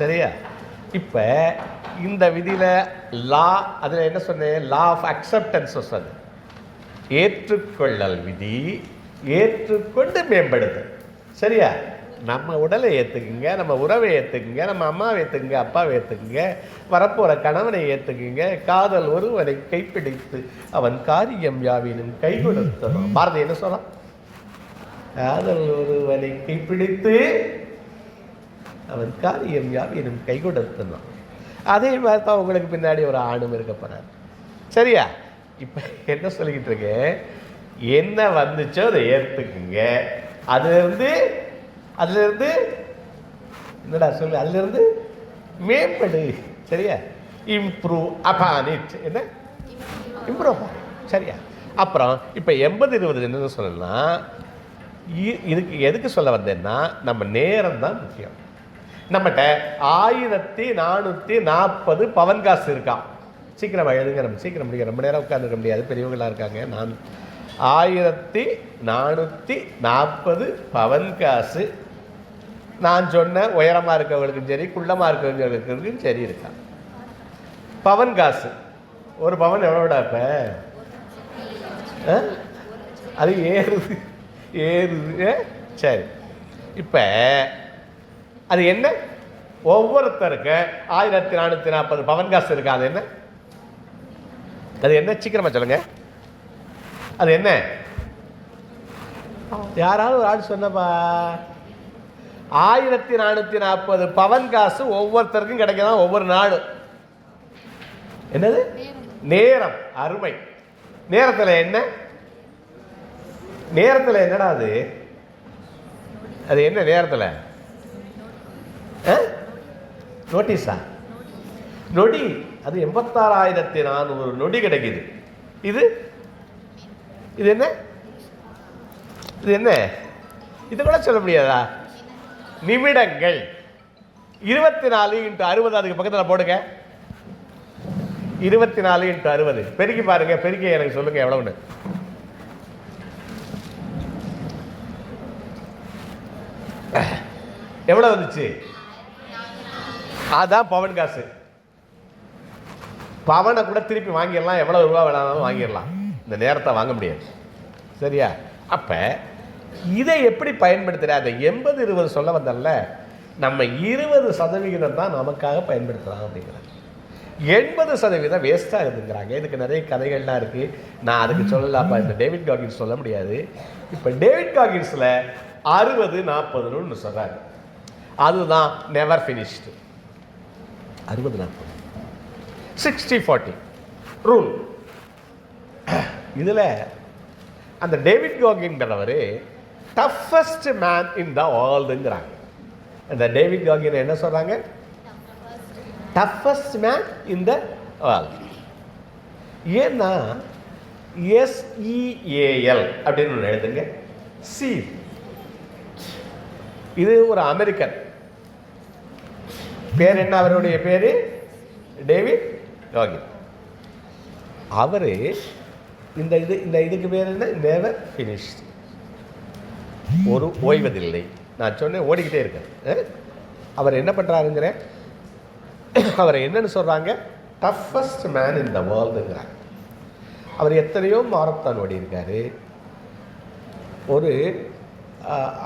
சரியா? இப்போ இந்த விதியில் லா, அதில் என்ன சொன்னேன்? லா ஆஃப் அக்செப்டன்ஸ் சொன்னது. ஏற்றுக்கொள்ளல் விதி, ஏற்றுக்கொண்டு மேம்படுதல். சரியா? நம்ம உடலை ஏற்றுக்குங்க, நம்ம உறவை ஏற்றுக்குங்க, நம்ம அம்மாவை ஏற்றுக்குங்க, அப்பாவை ஏற்றுக்குங்க, வரப்போகிற கணவனை ஏற்றுக்குங்க. காதல் ஒருவனை கைப்பிடித்து அவன் காரியம் யாவினும் கை கொடுத்தனும். பாரதி என்ன சொல்லலாம்? காதல் ஒருவனை கைப்பிடித்து அவன் காரியம் யாவினும் கை கொடுத்தனும். அதே மாதிரி தான் உங்களுக்கு பின்னாடி ஒரு ஆணும் இருக்க போறார். சரியா? இப்போ என்ன சொல்லிக்கிட்டு இருக்கேன், என்ன வந்துச்சோ அதை ஏற்றுக்குங்க. அதுலேருந்து என்னடா சொல்லு, அதுலேருந்து மேம்படு. சரியா? Improve upon it. என்ன இம்ப்ரூவ்? சரியா? அப்புறம் இப்போ 80-20 என்ன சொல்லலாம், இதுக்கு எதுக்கு சொல்ல வந்தேன்னா, நம்ம நேரம் தான் முக்கியம். நம்மகிட்ட 1440 பவன் காசு இருக்கான். சீக்கிரம் எழுதுங்க, நம்ம சீக்கிரம் முடிக்க, ரொம்ப நேரம் உட்காந்துருக்க முடியாது, பெரியவங்களாக இருக்காங்க. 1440 பவன் காசு நான் சொன்ன உயரமாக இருக்கவங்களுக்கும் சரி குள்ளமாக இருக்கவங்களுக்கும் சரி இருக்கான். பவன் காசு ஒரு பவன் எவ்வளோடா இப்போ? அது ஏறுது ஏறுது. சரி, இப்போ அது என்ன? ஒவ்வொருத்தருக்கு 1440 பவன் காசு இருக்கா. அது என்ன? அது என்ன? சீக்கிரமா சொல்லுங்க. அது என்ன? யாராவது ஒரு ஆள் சொன்னப்பா. 1440 பவன் காசு ஒவ்வொருத்தருக்கும் கிடைக்கதான் ஒவ்வொரு நாளும். என்னது? நேரம். அருமை. நேரத்தில் என்ன? நேரத்தில் என்னடா அது? அது என்ன நேரத்தில்? நோட்டீஸா? நொடி. அது 86,400 நொடி கிடைக்குது. இது இது என்ன? இது என்ன? இது கூட சொல்ல முடியாதா? நிமிடங்கள். 24 × 60 அதுக்கு பக்கத்தில் போடுங்க. 24 × 60 பெருக்கி பாருங்க. பெருக்கி எனக்கு சொல்லுங்க எவ்வளவுன்னு. எவ்வளவு வந்துச்சு? அதான் பவன் காசு. பவனை கூட திருப்பி வாங்கிடலாம், எவ்வளவு ரூபா வேணாலும் வாங்கிடலாம். இந்த நேரத்தை வாங்க முடியாது. சரியா? அப்ப இதை எப்படி பயன்படுத்துற? அந்த 80-20 சொல்ல வந்தல்ல, நம்ம 20% தான் நமக்காக பயன்படுத்தலாம் அப்படிங்கிறாங்க. 80% வேஸ்டா இருக்குங்கிறாங்க. இதுக்கு நிறைய கதைகள்லாம் இருக்கு. நான் அதுக்கு சொல்லலாம்ப்பா. இந்த டேவிட் காகின்ஸ் சொல்ல முடியாது. இப்ப டேவிட் காகின்ஸ்ல 60-40 சொல்றாரு. அதுதான் நெவர் ஃபினிஷ்டு. 60-40 60-40 ரூல். இதுல அந்த டேவிட் காகின்கிறவர் டஃபஸ்ட் மேன் இன் த வேர்ல்டுங்கிறாங்க. அந்த டேவிட் காகின் என்ன சொல்றாங்க? Toughest man in the world. ஏன்னா SEAL அப்படின்னு ஒன்று எழுதுங்க. சீல். இது ஒரு அமெரிக்கன். பேர் என்ன? அவருடைய பேரு டேவிட் காகின். அவரு இந்த இதுக்கு பேர் என்ன? Never finished. ஒரு ஓய்வதில்லை. நான் சொன்னேன் ஓடிக்கிட்டே இருக்கேன். அவர் என்ன பண்றாருங்கிற, அவர் என்னன்னு சொல்றாங்க? டஃபஸ்ட் மேன் இன் த வேர்ல்டுங்கிறாங்க. அவர் எத்தனையோ மாரத்தான் ஓடி இருக்காரு. ஒரு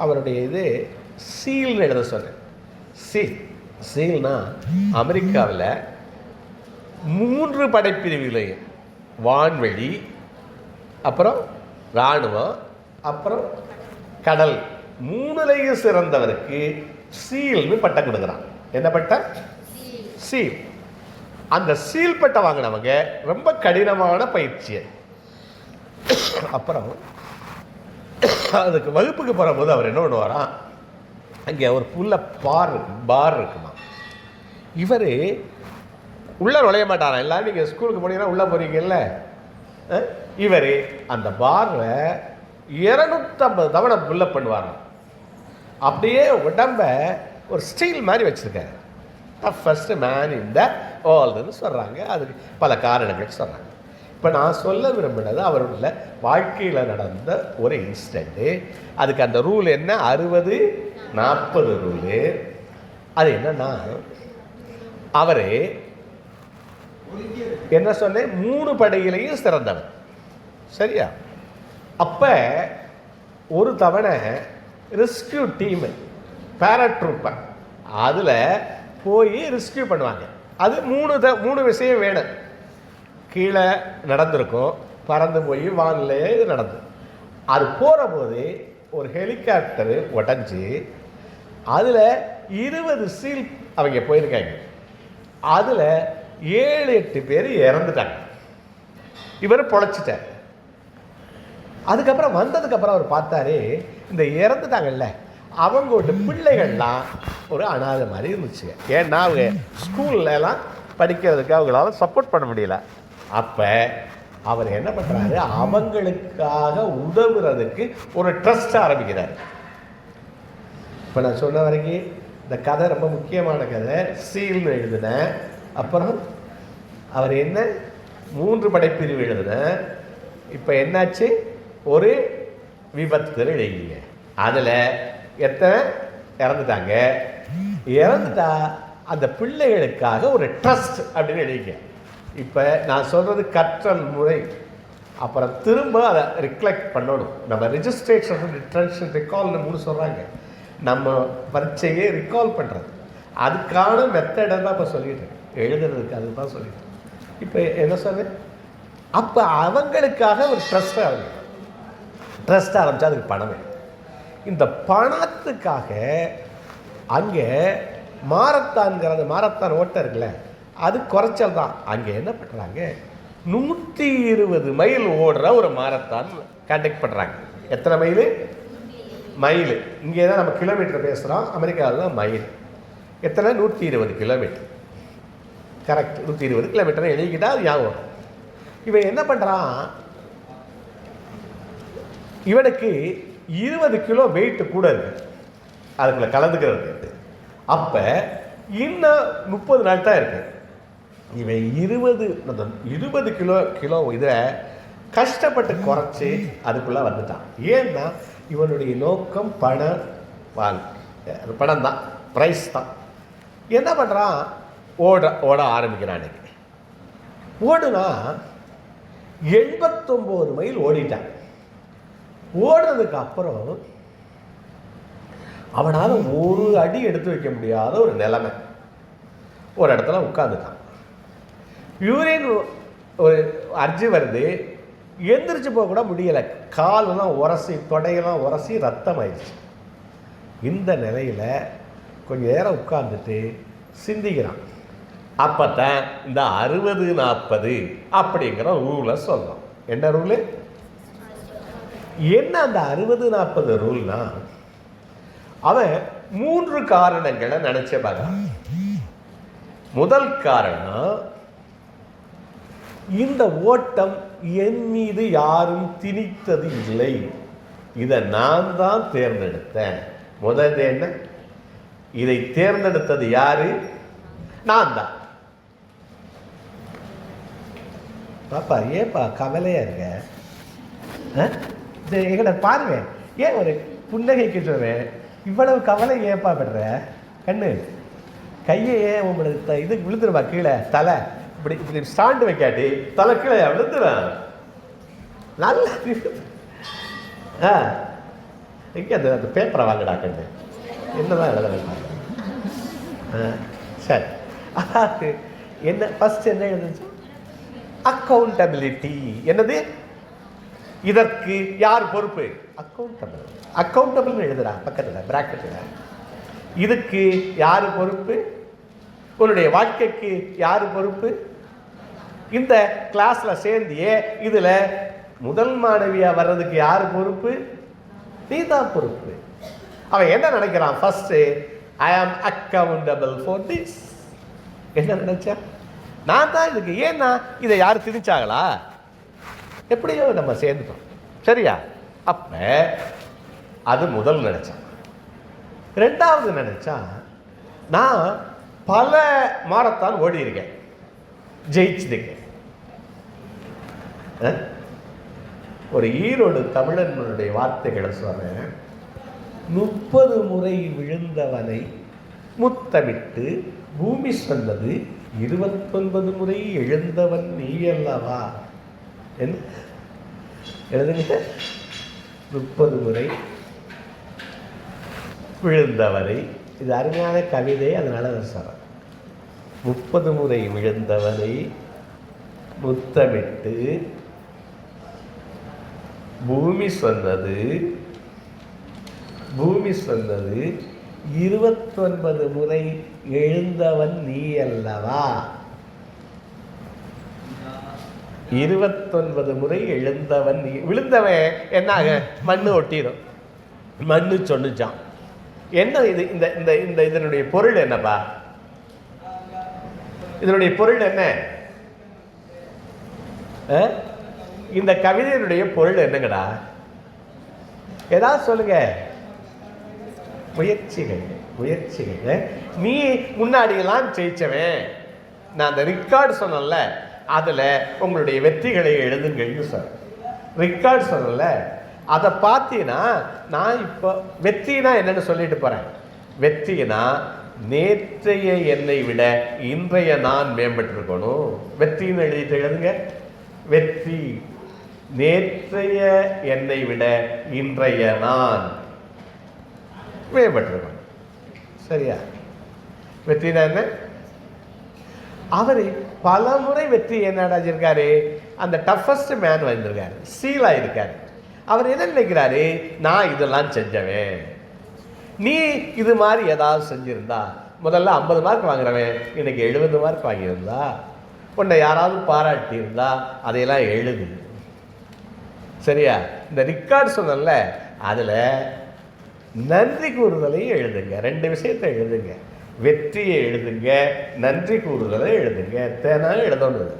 அவருடைய இது சீல்னு எழுத சொன்னேன். சீல்னா அமெரிக்காவில் 3 படைப்பிரிவுகளையும், வான்வெளி, அப்புறம் இராணுவம், அப்புறம் கடல், 3லையும் சிறந்தவருக்கு சீல்னு பட்டம் கொடுக்குறான். என்ன பட்டம்? சீல். அந்த சீல் பட்டம் வாங்கினவங்க ரொம்ப கடினமான பயிற்சி. அப்புறம் அதுக்கு வகுப்புக்கு போகும்போது அவர் என்ன பண்ணுவாராம், அங்கே ஒரு புல்ல பார் இருக்குமா. இவர் உள்ள நுழைய மாட்டாராம். எல்லாம் நீங்கள் ஸ்கூலுக்கு போனீங்கன்னா உள்ளே போறீங்கல்ல, இவர் அந்த பார்ல 250 தவணை புல்லப் பண்ணுவாராம். அப்படியே உடம்ப ஒரு ஸ்டீல் மாதிரி வச்சிருக்காரு. டஃபஸ்ட் மேன் இன் த வேர்ல்டுன்னு சொல்கிறாங்க. அதுக்கு பல காரணங்கள் சொல்கிறாங்க. இப்போ நான் சொல்ல விரும்பினது அவருடைய வாழ்க்கையில் நடந்த ஒரு இன்சிடெண்ட்டு. அதுக்கு அந்த ரூல் என்ன? 60-40 ரூலு. அது என்னன்னா, அவர் என்ன சொன்னேன்? 3 படையிலையும் சிறந்தவர். சரியா? அப்போ ஒரு தவணை ரெஸ்கியூ டீமு, பேராட்ரூப்பர், அதில் போய் ரெஸ்கியூ பண்ணுவாங்க. அது 3 விஷயம் வேணும். கீழே நடந்திருக்கும், பறந்து போய் வானிலையே இது நடந்து. அது போகிற போது ஒரு ஹெலிகாப்டரு உடஞ்சி அதில் 20 சீல் அவங்க போயிருக்காங்க. அதில் 7-8 பேர் இறந்துட்டாங்க. இவர் பொழைச்சிட்டார். அதுக்கப்புறம் வந்ததுக்கப்புறம் அவர் பார்த்தாரு, இந்த இறந்துட்டாங்கல்ல அவங்களோட பிள்ளைகள்லாம் ஒரு அனாதை மாதிரி இருந்துச்சு. ஏன்னா அவங்க ஸ்கூல்லலாம் படிக்கிறதுக்கு அவங்களால சப்போர்ட் பண்ண முடியல. அப்போ அவர் என்ன பண்ணுறாரு, அவங்களுக்காக உதவுறதுக்கு ஒரு ட்ரஸ்ட் ஆரம்பிக்கிறார். இப்போ நான் சொன்ன வரைக்கும் இந்த கதை ரொம்ப முக்கியமான கதை. சீல்னு எழுதினேன். அப்புறம் அவர் என்ன 3 படைப்பிரிவு எழுதினேன். இப்போ என்னாச்சு? ஒரு விபத்து எழுதிங்க. அதில் எத்தனை? இறந்துட்டாங்க. இறந்துட்டா அந்த பிள்ளைகளுக்காக ஒரு ட்ரஸ்ட் அப்படின்னு எழுதிக்க. இப்போ நான் சொல்கிறது கற்றல் முறை. அப்புறம் திரும்ப அதை ரிஃப்ளெக்ட் பண்ணணும். நம்ம ரிஜிஸ்ட்ரேஷன், ரிட்டன்ஷன், ரிகால்னு 3 சொல்கிறாங்க. நம்ம பரீட்சையே ரிகால் பண்ணுறது, அதுக்கான மெத்தடை தான் இப்போ சொல்லிட்டு எழுதுறதுக்கு அதுதான் சொல்லிட்டு. இப்போ என்ன சொல்றேன், அப்போ அவங்களுக்காக ஒரு ட்ரஸ்ட் ஆரம்பித்தா அதுக்கு பணம் வேணும். இந்த பணத்துக்காக அங்கே மாரத்தான் ஓட்டம் இருக்குல்ல, அது குறைச்சல் தான். அங்கே என்ன பண்ணுறாங்க, 120 மைல் ஓடுற ஒரு மாரத்தான் கண்டக்ட் பண்ணுறாங்க. எத்தனை மைல்? மைல். இங்கே தான் நம்ம கிலோமீட்டர் பேசுகிறோம், அமெரிக்காவில் தான் மைல். எத்தனை? 120 கிலோமீட்டர். கரெக்ட், 120 கிலோமீட்டர் எழுதிக்கிட்டா அது ஞாபகம். இவன் என்ன பண்ணுறான், இவனுக்கு 20 கிலோ வெயிட் கூட இருக்கு அதுக்குள்ள கலந்துக்கிறது. அப்போ இன்னும் 30 நாள் தான் இருக்கு. இவன் 20 கிலோ இதை கஷ்டப்பட்டு குறைச்சி அதுக்குள்ளே வந்துட்டான். ஏன்னா இவனுடைய நோக்கம் பணம் தான், ப்ரைஸ் தான். என்ன பண்ணுறான், ஓட ஆரம்பிக்கிறான். ஓடுனா 89 மைல் ஓடிட்டான். ஓடுறதுக்கு அப்புறம் அவனால் ஒரு அடி எடுத்து வைக்க முடியாத ஒரு நிலைமை. ஒரு இடத்துல உட்காந்துட்டான். யூரின் ஒரு அர்ஜி வருது, எந்திரிச்சு போக கூட முடியலை. காலெல்லாம் உரசி, தொடையெல்லாம் உரசி ரத்தம் ஆயிடுச்சு. இந்த நிலையில் கொஞ்ச நேரம் உட்கார்ந்துட்டு சிந்திக்கிறான். அப்போ தான் இந்த 60-40 அப்படிங்கிற ரூலை சொல்கிறோம். என்ன ரூலு? என்ன அந்த 60-40 ரூல்னா, அவன் 3 காரணங்களை நினைச்ச பார்க்கலாம். முதல் காரணம், இந்த ஓட்டம் என் மீது யாரும் திணித்தது இல்லை, இதை நான் தான் தேர்ந்தெடுத்தேன். முதல் என்ன, இதை தேர்ந்தெடுத்தது யாரு? நான் தான். பாப்பா ஏப்பா கவலையா இருக்க? எங்கட பாருங்க, ஏன் ஒரு புன்னகைக்கு சொல்றேன், இவ்வளவு கவலை ஏப்பா படுற? கண்ணு கையை ஏன் உங்களுக்கு இது விழுந்துருவா கீழே, தலை இப்படி இப்படி ஸ்டாண்டு வைக்காட்டி தலை கீழே விழுந்துடும். நல்லா இங்கே அந்த பேப்பரை வாங்கடா கண்ணு, என்னதான் எழுத வைப்பாங்க. சரி, அதாவது என்ன ஃபர்ஸ்ட் என்ன எழுதுச்சு? அக்கௌண்டபிலிட்டி. என்னது? இதற்கு யார் பொறுப்பு? அக்கௌண்டபிள் எழுதுறா பக்கத்தில் பிராக்கெட்டில். இதுக்கு யார் பொறுப்பு? உன்னுடைய வாழ்க்கைக்கு யார் பொறுப்பு? இந்த கிளாஸில் சேர்ந்தியே இதில் முதல் மாணவியாக வர்றதுக்கு யார் பொறுப்பு? நீ தான் பொறுப்பு. அவன் என்ன நினைக்கிறான், ஃபர்ஸ்ட் ஐ ஆம் அக்கௌண்டபிள் ஃபார் திஸ். என்ன நினைச்சா, நான் தான் இதுக்கு. ஏன்னா இதை யார் திணிச்சாங்களா? எப்படியோ நம்ம சேர்ந்துட்டோம், சரியா? அப்ப அது முதல் நினைச்சான். ரெண்டாவது நினைச்சா, நான் பல மாரத்தான் ஓடி இருக்கேன், ஜெயிச்சிருக்கேன். ஒரு ஈரோடு தமிழனுடைய வார்த்தைகளை சொல்றேன். 30 முறை விழுந்தவனை முத்தமிட்டு பூமி சொன்னது 29 முறை எழுந்தவன் நீ அல்லவா. என்ன எழுதுங்க? 30 முறை விழுந்தவரை. இது அருமையான கவிதை, அதனால சொல்றேன். 30 முறை விழுந்தவனை முத்தமிட்டு பூமி சொன்னது 29 முறை எழுந்தவன் நீ அல்லவா. 29 முறை எழுந்தவன் நீ. விழுந்தவன் என்னாக? மண்ணு ஒட்டிடும். மண்ணு சொன்னுச்சான். என்ன இது? இந்த இந்த இந்த இதனுடைய பொருள் என்னப்பா? இதனுடைய பொருள் என்ன? இந்த கவிதையினுடைய பொருள் என்னங்கடா? ஏதாவது சொல்லுங்க. முயற்சிகள். நீ முன்னாடியெல்லாம் ஜெயிச்சவன், நான் அந்த ரிக்கார்டு சொன்னல, அதில் உங்களுடைய வெற்றிகளை எழுதுங்கன்னு சொன்ன ரிக்கார்டு சொன்னல, அதை பார்த்தீங்கன்னா நான் இப்போ வெற்றினா என்னன்னு சொல்லிட்டு போகிறேன். வெற்றினா நேற்றைய என்னை விட இன்றைய நான் மேம்பட்டிருக்கணும். வெற்றின்னு எழுதுங்க. வெற்றி நேற்றைய என்னை விட இன்றைய நான் மேம்பட்டிருக்கணும். சரியா? வெற்றினா என்ன? அவர் பல முறை வெற்றி என்ன அடைஞ்சிருக்காரு? அந்த டஃபஸ்ட் மேன் வந்திருக்காரு, சீலா இருக்காரு. அவர் என்ன நினைக்கிறாரு? நான் இதெல்லாம் செஞ்சவன், நீ இது மாதிரி ஏதாவது செஞ்சிருந்தா முதல்ல 50 மார்க் வாங்குறவன் இன்னைக்கு 70 மார்க் வாங்கியிருந்தா, உன்னை யாராவது பாராட்டி இருந்தா அதையெல்லாம் எழுது. சரியா? இந்த ரிக்கார்டு சொன்னல, அதில் நன்றி கூறுதலையும் எழுதுங்க. 2 விஷயத்தை எழுதுங்க. வெற்றியை எழுதுங்க, நன்றி கூறுதலை எழுதுங்க. தேனாலும் எழுதணும்.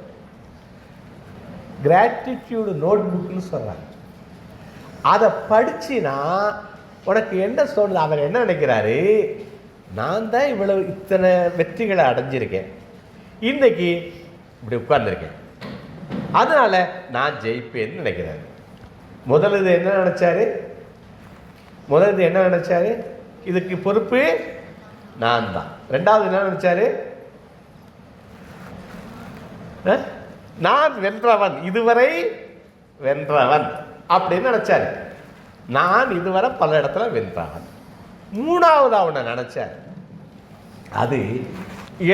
கிராட்டிடியூடு நோட் புக்னு சொல்கிறாங்க. அதை படிச்சினா உனக்கு என்ன சொல்றது? அவர் என்ன நினைக்கிறாரு? நான் தான் இவ்வளவு இத்தனை வெற்றிகளை அடைஞ்சிருக்கேன், இன்னைக்கு இப்படி உட்கார்ந்துருக்கேன், அதனால நான் ஜெயிப்பேன்னு நினைக்கிறாரு. முதல்ல என்ன நினைச்சாரு? இதுக்கு பொறுப்பு நான் தான். ரெண்டாவது என்ன நினைச்சாரு? நான் வென்றவன், இதுவரை வென்றவன் அப்படின்னு நினைச்சாரு. நான் இதுவரை பல இடத்துல வென்றவன். மூணாவது அவனை நினைச்சார், அது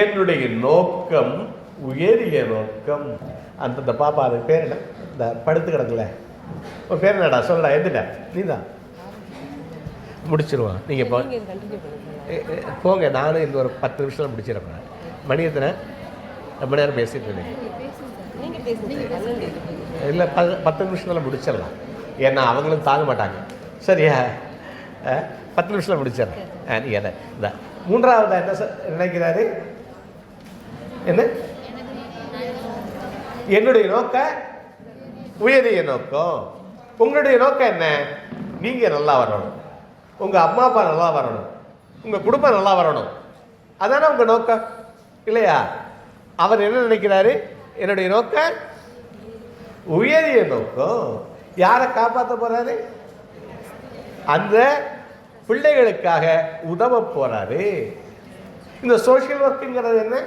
என்னுடைய நோக்கம் உயரிய நோக்கம். அந்த பாப்பா அது பேர் என்ன? இந்த படுத்து கிடக்கல, உன் பேர் என்னடா? சொல்லடா. எதுடா? நீ தான் முடிச்சிருவான். நீங்கள் போங்க. நானும் இந்த ஒரு 10 நிமிஷத்தில் முடிச்சிடறேன். மணி எத்தனை? ரொம்ப நேரம் பேசிட்டு இருந்தேன். இல்லை, 10 நிமிஷத்தில் முடிச்சிடலாம். ஏன்னா அவங்களும் தாங்க மாட்டாங்க. சரியா? 10 நிமிஷத்தில் முடிச்சிடறேன். நீங்கள் என்ன இந்த மூன்றாவது என்ன நினைக்கிறாரு? என்ன? என்னுடைய நோக்கம் உயரிய நோக்கம். உங்களுடைய நோக்கம் என்ன? நீங்கள் நல்லா வரணும், உங்கள் அம்மா அப்பா நல்லா வரணும், உங்கள் குடும்பம் நல்லா வரணும். அதானே உங்கள் நோக்கம், இல்லையா? அவர் என்ன நினைக்கிறாரு? என்னுடைய நோக்கம் உயரிய நோக்கம். யாரை காப்பாற்ற போறாரு? அந்த பிள்ளைகளுக்காக உதவ போறாரு. இந்த சோஷியல் ஒர்க்குங்கிறது என்ன?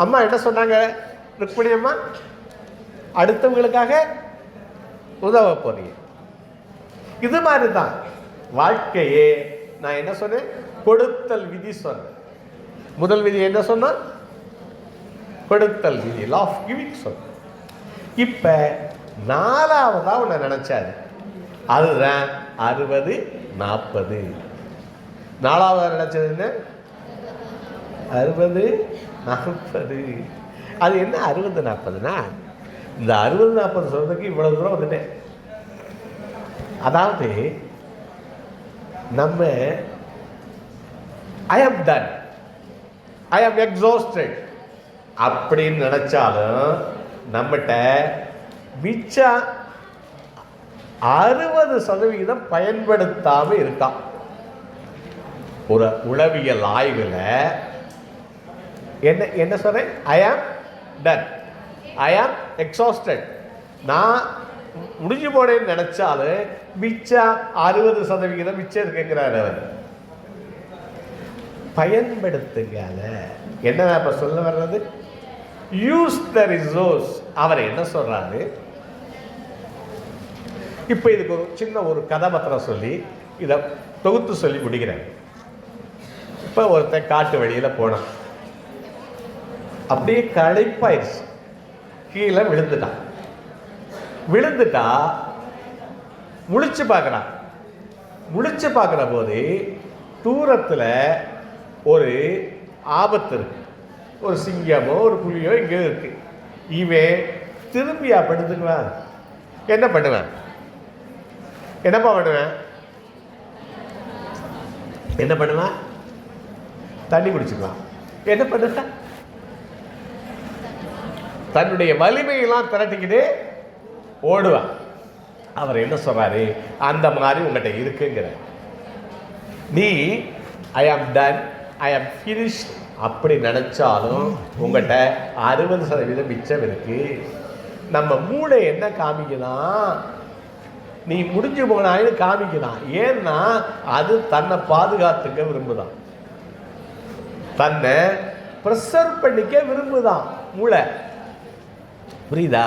அம்மா என்ன சொன்னாங்க? ருக்மிணி அம்மா, அடுத்தவங்களுக்காக உதவ போறீங்க. இது மாதிரி தான் வாழ்க்கையே. நான் என்ன சொன்னேன்? கொடுத்தல் விதி சொன்னேன். முதல் விதி என்ன சொன்னா? கொடுத்தல் விதி, லா ஆஃப் கிவிங் சொன்னேன். இப்ப நாலாவதா உன்னை நினைச்சாரு, அதுதான் 60-40. நாலாவதா நினைச்சது என்ன? 60-40. அது என்ன 60-40னா, இந்த 60-40 சொல்றதுக்கு இவ்வளவு தூரம் வந்துட்டேன். அதாவது நம்ம ஐ ஆம் டன், ஐ ஆம் எக்ஸாஸ்டட் அப்படின்னு நினைச்சாலும் நம்மகிட்ட மிச்சம் 60% பயன்படுத்தாம இருக்கான். ஒரு உளவியல் ஆய்வில் என்ன சொல்றேன்? ஐ ஆம் டன், ஐ ஆம் எக்ஸாஸ்டட். நான் முடிஞ்சு போனேன்னு நினைச்சாலும் மிச்சம் 60% மிச்சம் இருக்குங்கிறார் அவர். பயன்படுத்துங்க. என்ன இப்ப சொல்ல வர்றது? Use the resource. அவர் என்ன சொல்றாரு? இப்ப இதுக்கு ஒரு சின்ன ஒரு கதாபாத்திரம் சொல்லி இதை தொகுத்து சொல்லி முடிக்கிறேன். இப்ப ஒருத்தன் காட்டு வழியில போனான், அப்படியே களைப்பாயிருச்சு, கீழே விழுந்துட்டா முழிச்சு பார்க்குறான். முழிச்சு பார்க்குற போது தூரத்தில் ஒரு ஆபத்து இருக்கு. ஒரு சிங்கமோ ஒரு புலியோ இங்கே இருக்கு. இவன் திரும்பியா படுத்துக்குவான்? என்னப்பா பண்ணுவேன்? என்ன பண்ணுவேன்? தண்ணி குடிச்சுக்குவான். என்ன பண்ணுவேன்? தன்னுடைய வலிமையெல்லாம் திரட்டிக்கிட்டு ஓடுவான். அவர் என்ன சொல்றாரு? அந்த மாதிரி உங்கள்கிட்ட இருக்குங்கிற. நீ ஐ ஆம் டன், ஐ ஆம் ஃபினிஷ்ட் அப்படி நினைச்சாலும் உங்கள்கிட்ட 60% மிச்சம் இருக்கு. நம்ம மூளை என்ன காமிக்கலாம்? நீ முடிஞ்சு போனாயின்னு காமிக்கிறான். ஏன்னா அது தன்னை பாதுகாத்துக்க விரும்புதான், தன்னை ப்ரிசர்வ் பண்ணிக்க விரும்புதான் மூளை. புரியுதா?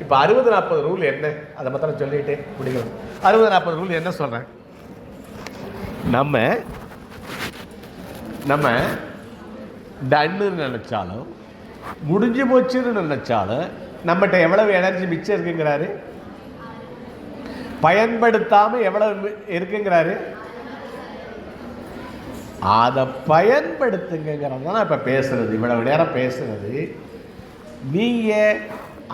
இப்போ 60-40 ரூல் என்ன, அதை மாத்திரம் சொல்லிட்டு முடிக்கணும். 60-40 ரூல் என்ன சொல்கிறேன்? நம்ம நம்ம டன்னு நினச்சாலும் முடிஞ்சு போச்சுன்னு நினச்சாலும் நம்மகிட்ட எவ்வளவு எனர்ஜி மிச்சம் இருக்குங்கிறாரு, பயன்படுத்தாமல் எவ்வளவு இருக்குங்கிறாரு. அதை பயன்படுத்துங்கிறது தான் இப்போ பேசுறது, இவ்வளவு நேரம் பேசுறது. நீங்கள்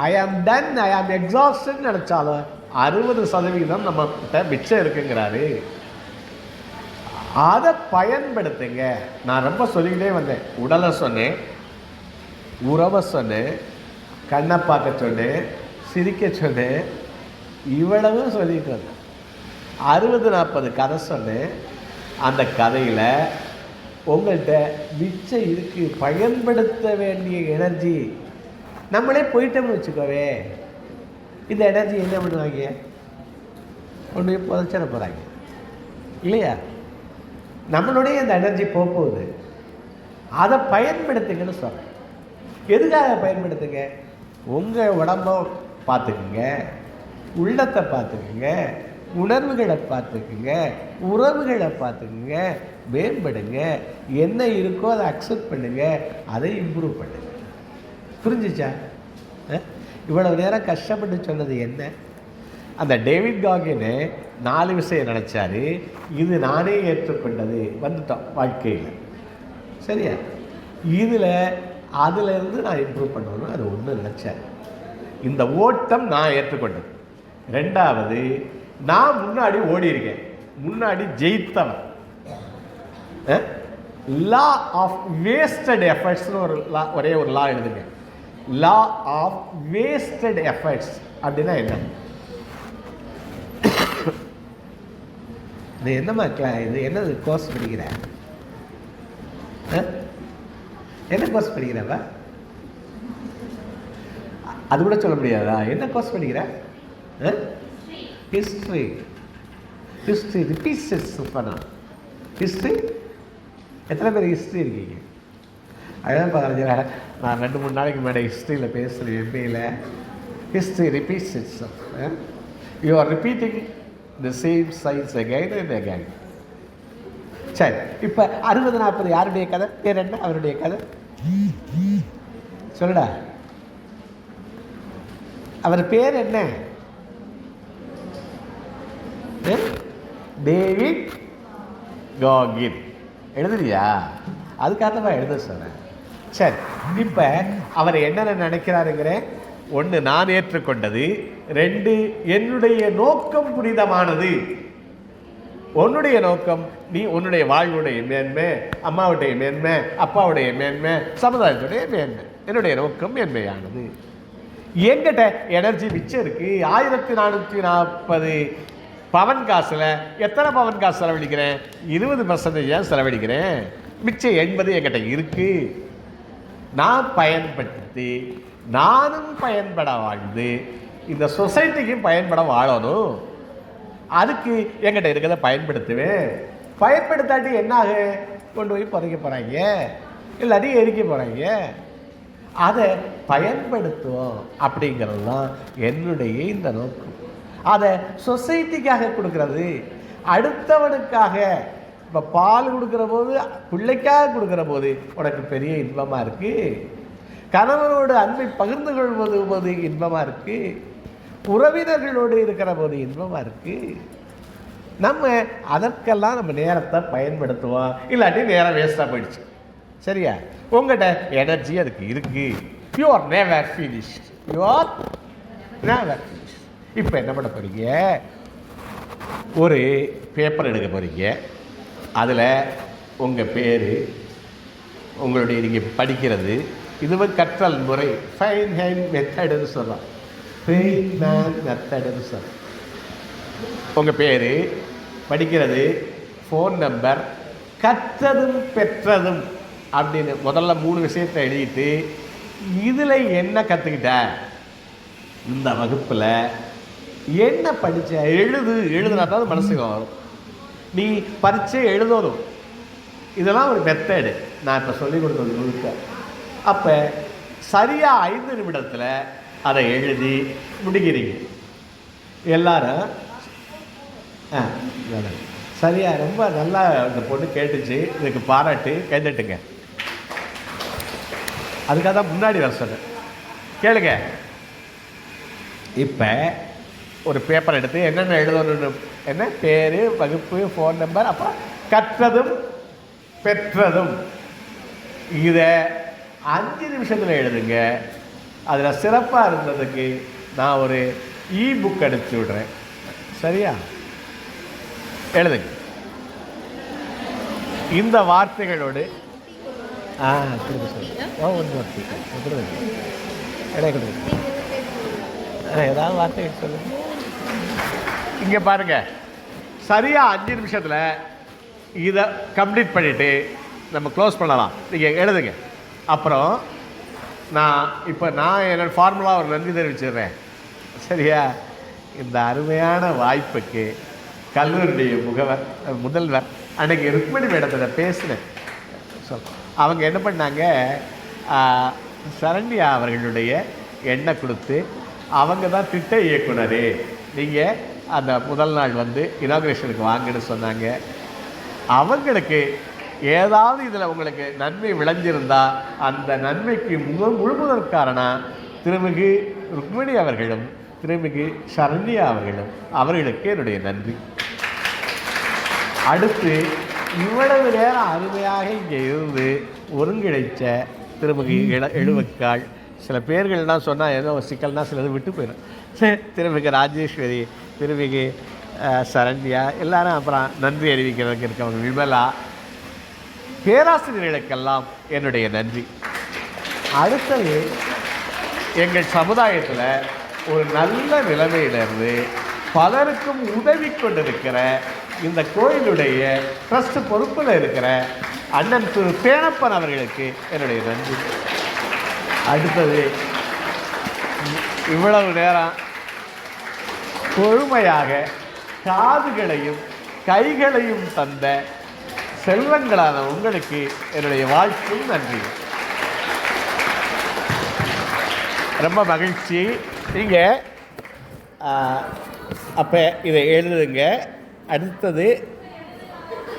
ஐ ஆம் டன், ஐ ஆம் எக்ஸாஸ்டட் நினச்சாலும் 60% நம்மகிட்ட மிச்சம் இருக்குங்கிறாரு. அதை பயன்படுத்துங்க. நான் ரொம்ப சொல்லிக்கிட்டே வந்தேன். உடலை சொன்னேன், உறவை சொன்னேன், கண்ணை பார்க்க சொன்னேன், சிரிக்க சொன்னேன், இவ்வளவும் சொல்லிட்டு வந்தேன். 60-40 கதை சொன்னேன். அந்த கதையில் உங்கள்கிட்ட மிச்சம் இருக்குது, பயன்படுத்த வேண்டிய எனர்ஜி. நம்மளே போயிட்டோம்னு வச்சுக்கோவே, இந்த எனர்ஜி என்ன பண்ணுவாங்க? ஒன்று புதைச்சிட போகிறாங்க இல்லையா? நம்மளுடைய இந்த எனர்ஜி போகுது. அதை பயன்படுத்துங்கன்னு சொல்கிறேன். எதுக்காக பயன்படுத்துங்க? உங்கள் உடம்பை பார்த்துக்குங்க, உள்ளத்தை பார்த்துக்குங்க, உணர்வுகளை பார்த்துக்குங்க, உறவுகளை பார்த்துக்குங்க, மேம்படுங்க. என்ன இருக்கோ அதை அக்செப்ட் பண்ணுங்க, அதை இம்ப்ரூவ் பண்ணுங்க. புரிஞ்சிச்சா? இவ்வளவு நேரம் கஷ்டப்பட்டு சொன்னது என்ன? அந்த டேவிட் காகின்னு 4 விஷயம் நினச்சாரு. இது நானே ஏற்றுக்கொண்டது, வந்துட்டோம் வாழ்க்கையில். சரியா? அதிலிருந்து நான் இம்ப்ரூவ் பண்ணணும், அது ஒன்று நினச்சேன். இந்த ஓட்டம் நான் ஏற்றுக்கொண்டது. 2வது, நான் முன்னாடி ஓடி இருக்கேன், முன்னாடி ஜெயித்தவன். லா ஆஃப் வேஸ்டட் எஃபர்ட்ஸ்னு ஒரே ஒரு லா எழுதுங்க. லா ஆஃப் வேஸ்டட் எஃபர்ட்ஸ் அப்படின்னா என்ன? இது என்னம்மா இது என்னது கோர்ஸ் படிக்கிற? என்ன கோர்ஸ் படிக்கிறவ? அது கூட சொல்ல முடியாதா? என்ன கோர்ஸ் படிக்கிற? ஹிஸ்ட்ரி. ஹிஸ்ட்ரி ரிப்பீட்ஸ் பண்ணலாம். ஹிஸ்ட்ரி எத்தனை பேர் ஹிஸ்ட்ரி இருக்கீங்க? அதுதான் பாருங்க, நான் 2-3 நாளைக்கு முன்னாடி ஹிஸ்ட்ரியில் பேசுகிறேன். எம்பியில் history repeats its. You are repeating the same signs again and again. சரி, இப்போ 60-40 யாருடைய கதை? பேர் என்ன அவருடைய கதை? சொல்லுடா, அவர் பேர் என்ன? டேவிட் காகின். எழுதுறியா? அதுக்காக எழுத சொன்னேன். சரி, இப்போ அவர் என்னென்ன நினைக்கிறாருங்கிற 1, நான் ஏற்றுக்கொண்டது. 2, என்னுடைய நோக்கம் புனிதமானது. உன்னுடைய நோக்கம், நீ உன்னுடைய வாழ்வுடைய மேன்மை, அம்மாவுடைய மேன்மை, அப்பாவுடைய மேன்மை, சமுதாயத்துடைய மேன்மை. என்னுடைய நோக்கம் மேன்மையானது. என்கிட்ட எனர்ஜி மிச்சம் இருக்கு. 1440 பவன் காசில் எத்தனை பவன் காசு செலவழிக்கிறேன்? 20% செலவழிக்கிறேன். மிச்சம் 80 என்கிட்ட இருக்கு. நான் பயன்படுத்தி, நானும் பயன்பட வாழ்ந்து இந்த சொசைட்டிக்கும் பயன்பட வாழணும். அதுக்கு என்கிட்ட இருக்கிறத பயன்படுத்துவேன். பயன்படுத்தாட்டி என்னாக? கொண்டு போய் புதைக்க போகிறாங்க, இல்லாட்டி எரிக்க போகிறாங்க. அதை பயன்படுத்துவோம் அப்படிங்கிறது தான் என்னுடைய இந்த நோக்கம். அதை சொசைட்டிக்காக கொடுக்கறது, அடுத்தவனுக்காக. இப்போ பால் கொடுக்குற போது, பிள்ளைக்காக கொடுக்குற போது உனக்கு பெரிய இன்பமாக இருக்குது. கணவனோடு அன்பை பகிர்ந்து கொள்வது போது இன்பமாக இருக்குது. உறவினர்களோடு இருக்கிற போது இன்பமாக இருக்குது. நம்ம அதற்கெல்லாம் நம்ம நேரத்தை பயன்படுத்துவோம். இல்லாட்டி நேரம் வேஸ்ட்டாக போயிடுச்சு. சரியா? உங்கள்கிட்ட எனர்ஜி அதுக்கு இருக்குது. You are never finished. You are never finished. இப்போ என்ன பண்ண போகிறீங்க? ஒரு பேப்பர் எடுக்க போகிறீங்க. அதில் உங்கள் பேர், உங்களுடைய நீங்கள் படிக்கிறது, இதுவும் கற்றல் முறை, ஃபைன் ஹேண்ட் மெத்தடுன்னு சொல்கிறோம். ஃபைன் ஹேண்ட் மெத்தடுன்னு சொல்கிறோம். உங்கள் பேர், படிக்கிறது, ஃபோன் நம்பர், கற்றதும் பெற்றதும் அப்படின்னு முதல்ல 3 விஷயத்தை எழுதிட்டு, இதில் என்ன கற்றுக்கிட்ட, இந்த வகுப்பில் என்ன படிச்ச எழுதுனா தான் மனசுக்கு வரும். நீ பரீட்சை எழுதணும். இதெல்லாம் ஒரு மெத்தடு நான் இப்போ சொல்லிக் கொடுத்தது முழுக்க. அப்போ சரியாக 5 நிமிடத்தில் அதை எழுதி முடிக்கிறீங்க எல்லாரும். சரியா, ரொம்ப நல்லா இந்த பொண்ணு கேட்டுச்சு. இதுக்கு பாராட்டு கேட்டுட்டுங்க. அதுக்காக தான் முன்னாடி வர சொன்னேன். கேளுங்க. இப்போ ஒரு பேப்பர் எடுத்து என்னென்ன எழுதணும், என்ன பேர், வகுப்பு, ஃபோன் நம்பர், அப்புறம் கற்றதும் பெற்றதும், இதை 5 நிமிஷத்தில் எழுதுங்க. அதில் சிறப்பாக இருந்ததுக்கு நான் ஒரு புக் அனுப்பிச்சி விடுறேன். சரியா? எழுதுங்க. இந்த வார்த்தைகளோடு ஏதாவது வார்த்தைகள் சொல்லுங்க. இங்கே பாருங்க, சரியா 5 நிமிஷத்தில் இதை கம்ப்ளீட் பண்ணிவிட்டு நம்ம க்ளோஸ் பண்ணலாம். நீங்கள் எழுதுங்க. அப்புறம் நான் என்னோடய ஃபார்முலா ஒரு நன்றி தெரிவிச்சிடுறேன். சரியா? இந்த அருமையான வாய்ப்புக்கு கல்லூரியுடைய முதல்வர் அன்றைக்கி ருக்மணி மேடத்தில் பேசினேன். அவங்க என்ன பண்ணாங்க, சரண்யா அவர்களுடைய எண்ணை கொடுத்து, அவங்க தான் திட்ட இயக்குனர், நீங்கள் அந்த முதல் நாள் வந்து இனாக்ரேஷனுக்கு வாங்கன்னு சொன்னாங்க. அவங்களுக்கு ஏதாவது இதில் உங்களுக்கு நன்மை விளைஞ்சிருந்தால் அந்த நன்மைக்கு முழுமுதல் காரணம் திருமிகு ருக்மணி அவர்களும் திருமிகு சரண்யா அவர்களும். அவர்களுக்கு என்னுடைய நன்றி. அடுத்து இவ்வளவு நேரம் அருமையாக இங்கே இருந்து ஒருங்கிணைச்ச திருமிகு எழுவக்காள், சில பேர்கள்லாம் சொன்னால் ஏதோ சிக்கல்னா சிலது விட்டு போயிடும். திருமிகு ராஜேஸ்வரி, திருமிகு சரண்யா எல்லாரும், அப்புறம் நன்றி அறிவிக்கிறதுக்கு இருக்கவங்க விமலா, பேராசிரியர்களுக்கெல்லாம் என்னுடைய நன்றி. அடுத்தது, எங்கள் சமுதாயத்தில் ஒரு நல்ல நிலைமையிலிருந்து பலருக்கும் உதவி கொண்டிருக்கிற இந்த கோயிலுடைய ட்ரஸ்ட் பொறுப்பில் இருக்கிற அண்ணன் திரு பேணப்பன் அவர்களுக்கு என்னுடைய நன்றி. அடுத்தது, இவ்வளவு நேரம் பொறுமையாக காதுகளையும் கைகளையும் தந்த செல்வங்களான உங்களுக்கு என்னுடைய வாழ்த்தும் நன்றி. ரொம்ப மகிழ்ச்சி. நீங்கள் அப்போ இதை எழுதுங்க. அடுத்தது